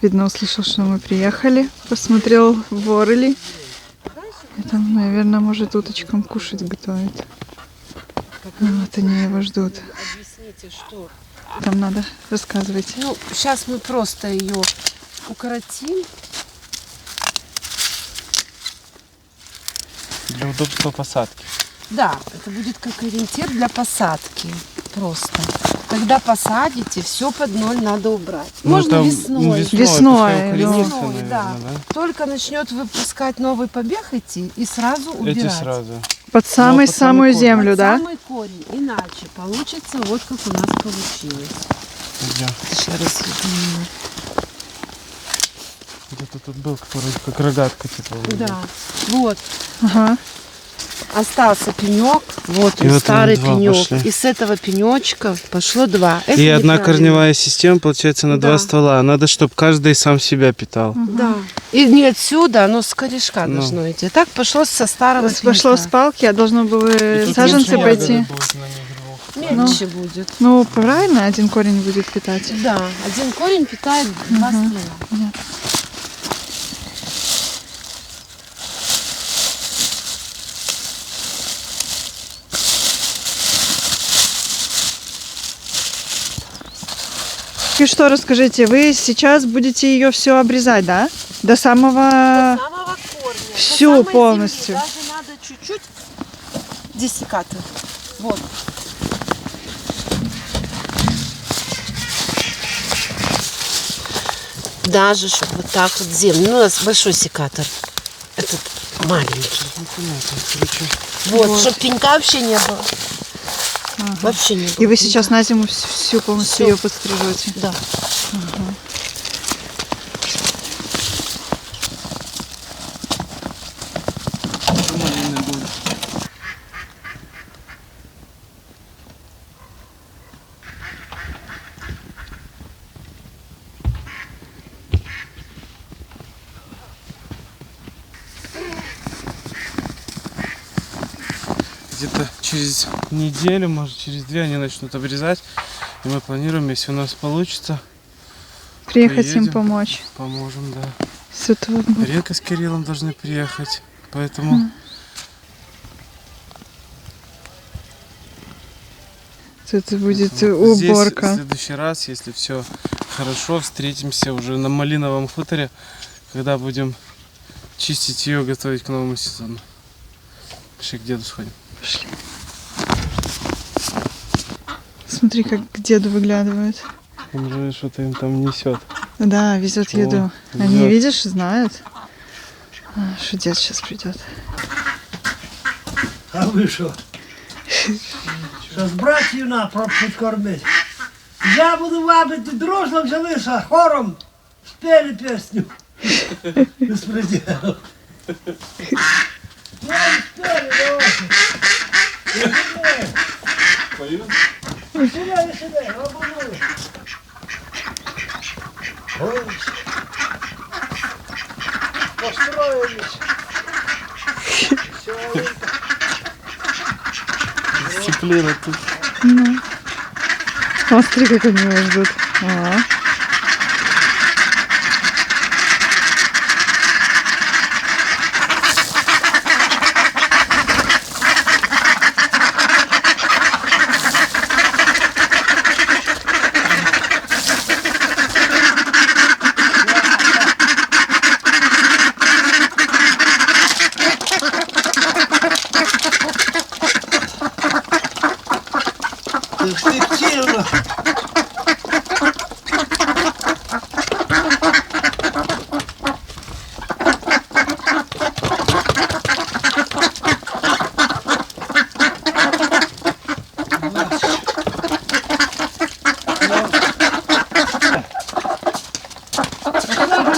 Видно, услышал, что мы приехали. Посмотрел, воры ли. И там, наверное, может уточкам кушать готовить. Вот они его ждут. Объясните, что? Там надо, рассказывайте. Ну, сейчас мы просто ее укоротим. Для удобства посадки. Да, это будет как ориентир для посадки. Просто. Когда посадите, все под ноль надо убрать. Можно это весной. Весной, пускай ну. укоренится, Весной, да. наверное, Только начнет выпускать новый побег идти и сразу да? убирать. Эти сразу. Под под самую самый землю, да? Самый корень. Иначе получится вот как у нас получилось. Где? Сейчас разъединю. Где-то тут был, который как рогатка типа. Да. Вот. Ага. Остался пенек. Вот И он, вот старый они два пенек. пошли. И с этого пенечка пошло 2. Это И одна неправильно. корневая система, получается, на Да. 2 ствола. Надо, чтобы каждый сам себя питал. Да. И не отсюда, оно с корешка Ну. должно идти. Так пошло со старого Пошло пенька. с палки, а должно было тут саженцы меньше пойти. ягоды будет на них двух. Меньше будет. Ну, правильно, один корень будет питать. Да, один корень питает 2 ствола. И что, расскажите, вы сейчас будете ее все обрезать, да? До самого... Самого корня. Всю до самой полностью. земли. Даже надо чуть-чуть десикатор. Вот. Даже, чтобы вот так вот землю. Ну, у нас большой секатор. Этот маленький. Вот, чтобы пенька вообще не было. Вообще не было. И вы пенька. сейчас на зиму всю полностью Всю. ее подстрижете? Да. Где-то через неделю, может через 2 они начнут обрезать. И мы планируем, если у нас получится, Приехать им Приедем. помочь. поможем, да. С этого года. Река с Кириллом должны приехать. Поэтому Тут будет вот здесь уборка. в следующий раз, если все хорошо, встретимся уже на Малиновом хуторе, когда будем чистить ее, готовить к новому сезону. Пошли к деду сходим. Смотри, как к деду выглядывает. Он же что-то им там несет. Да, везет Что? еду. Они, Везет. видишь, знают, что дед сейчас придет. А ви що? Що з братів на пропустить кормить? Я буду вабити, дружно взялися, хором спели пісню. Безпреділ. Я не спели, давайте. Сюди, сюди, обманули. Ой. Построились. Дисциплина тут. Смотри, как они его ждут. Перспективно.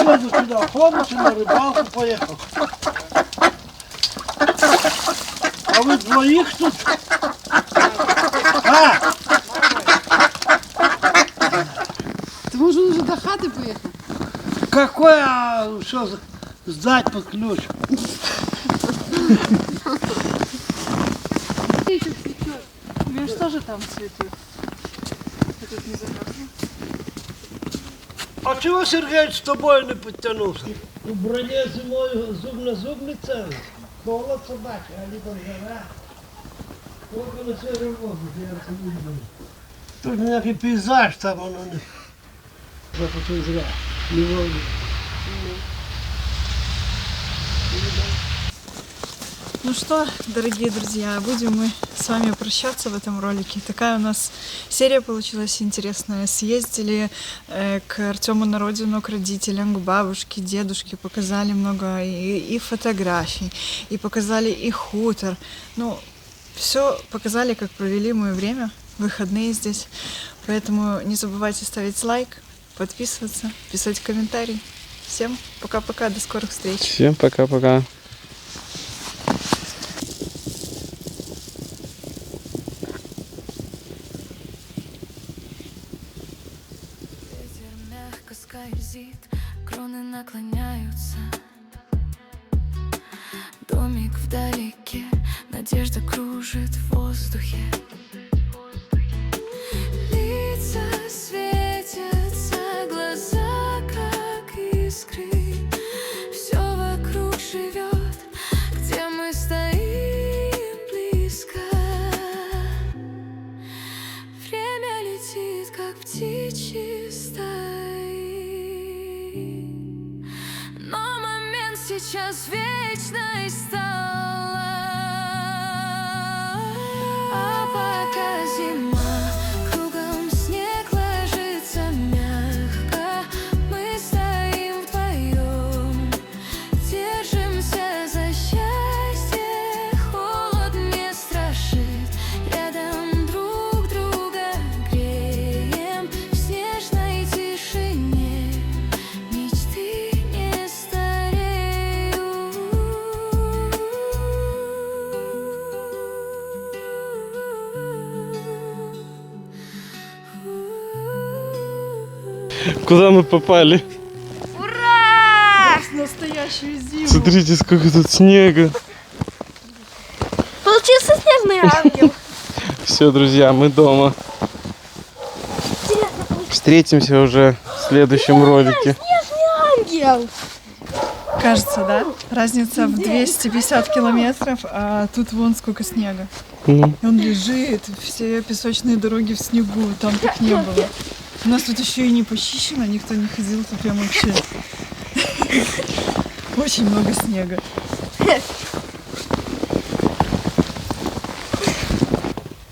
Я еду сюда, помните, на рыбалку поехал. А вы двоих тут? Ты, может, уже до хаты поехал? Какое все сдать под ключ? Видишь, тоже там цветы. Этот не замерзну. А чего Сергей с тобой не подтянулся? В броне зимой зуб на зуб не целый. Холод собачий, а либо жара. Только на свежем воздухе я это люблю. Тут некий пейзаж там, оно не... Вот это зря. Не волнует. Ну что, дорогие друзья, будем мы с вами прощаться в этом ролике. Такая у нас серия получилась интересная. Съездили к Артему на родину, к родителям, к бабушке, дедушке, показали много и фотографий, и показали и хутор. Ну, все показали, как провели мы время, выходные здесь. Поэтому не забывайте ставить лайк, подписываться, писать комментарий. Всем пока-пока, до скорых встреч. Всем пока-пока. Ветер мягко скользит, кроны наклоняются. Домик вдалеке, надежда кружит в воздухе. Лица светятся, глаза как искры. Все вокруг живет, где мы стоим близко. Время летит, как птичьи стаи. Но момент сейчас вечной стала. А пока зима, кругом снег ложится мягко. Мы стоим вдвоем, держимся за счастье. Холод не страшит, рядом друг друга греем. В снежной тишине мечты не стареют. Куда мы попали? Ура! Настоящую зиму. Смотрите, сколько тут снега. Получился снежный ангел. Все, друзья, мы дома. Встретимся уже в следующем ролике. Снежный ангел. Кажется, да? Разница в 250 километров, а тут вон сколько снега. Ну, И он лежит, все песочные дороги в снегу, там так не было. У нас тут еще и не почищено, никто не ходил, тут прям вообще очень много снега.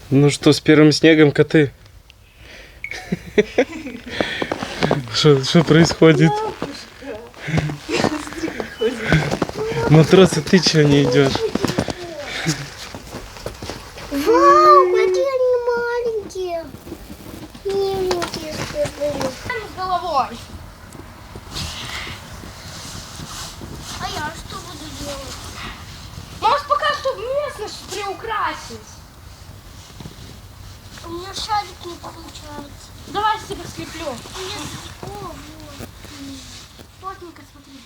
ну что, с первым снегом, коты? Что происходит? Матросы, ты чего не идешь? Вау, какие они маленькие. Миленькие были. С головой. А я что буду делать? Может, пока что местность приукрасить. У меня шарик не получается. Давай я тебя скреплю. Нет. О, вот. Плотненько, смотри.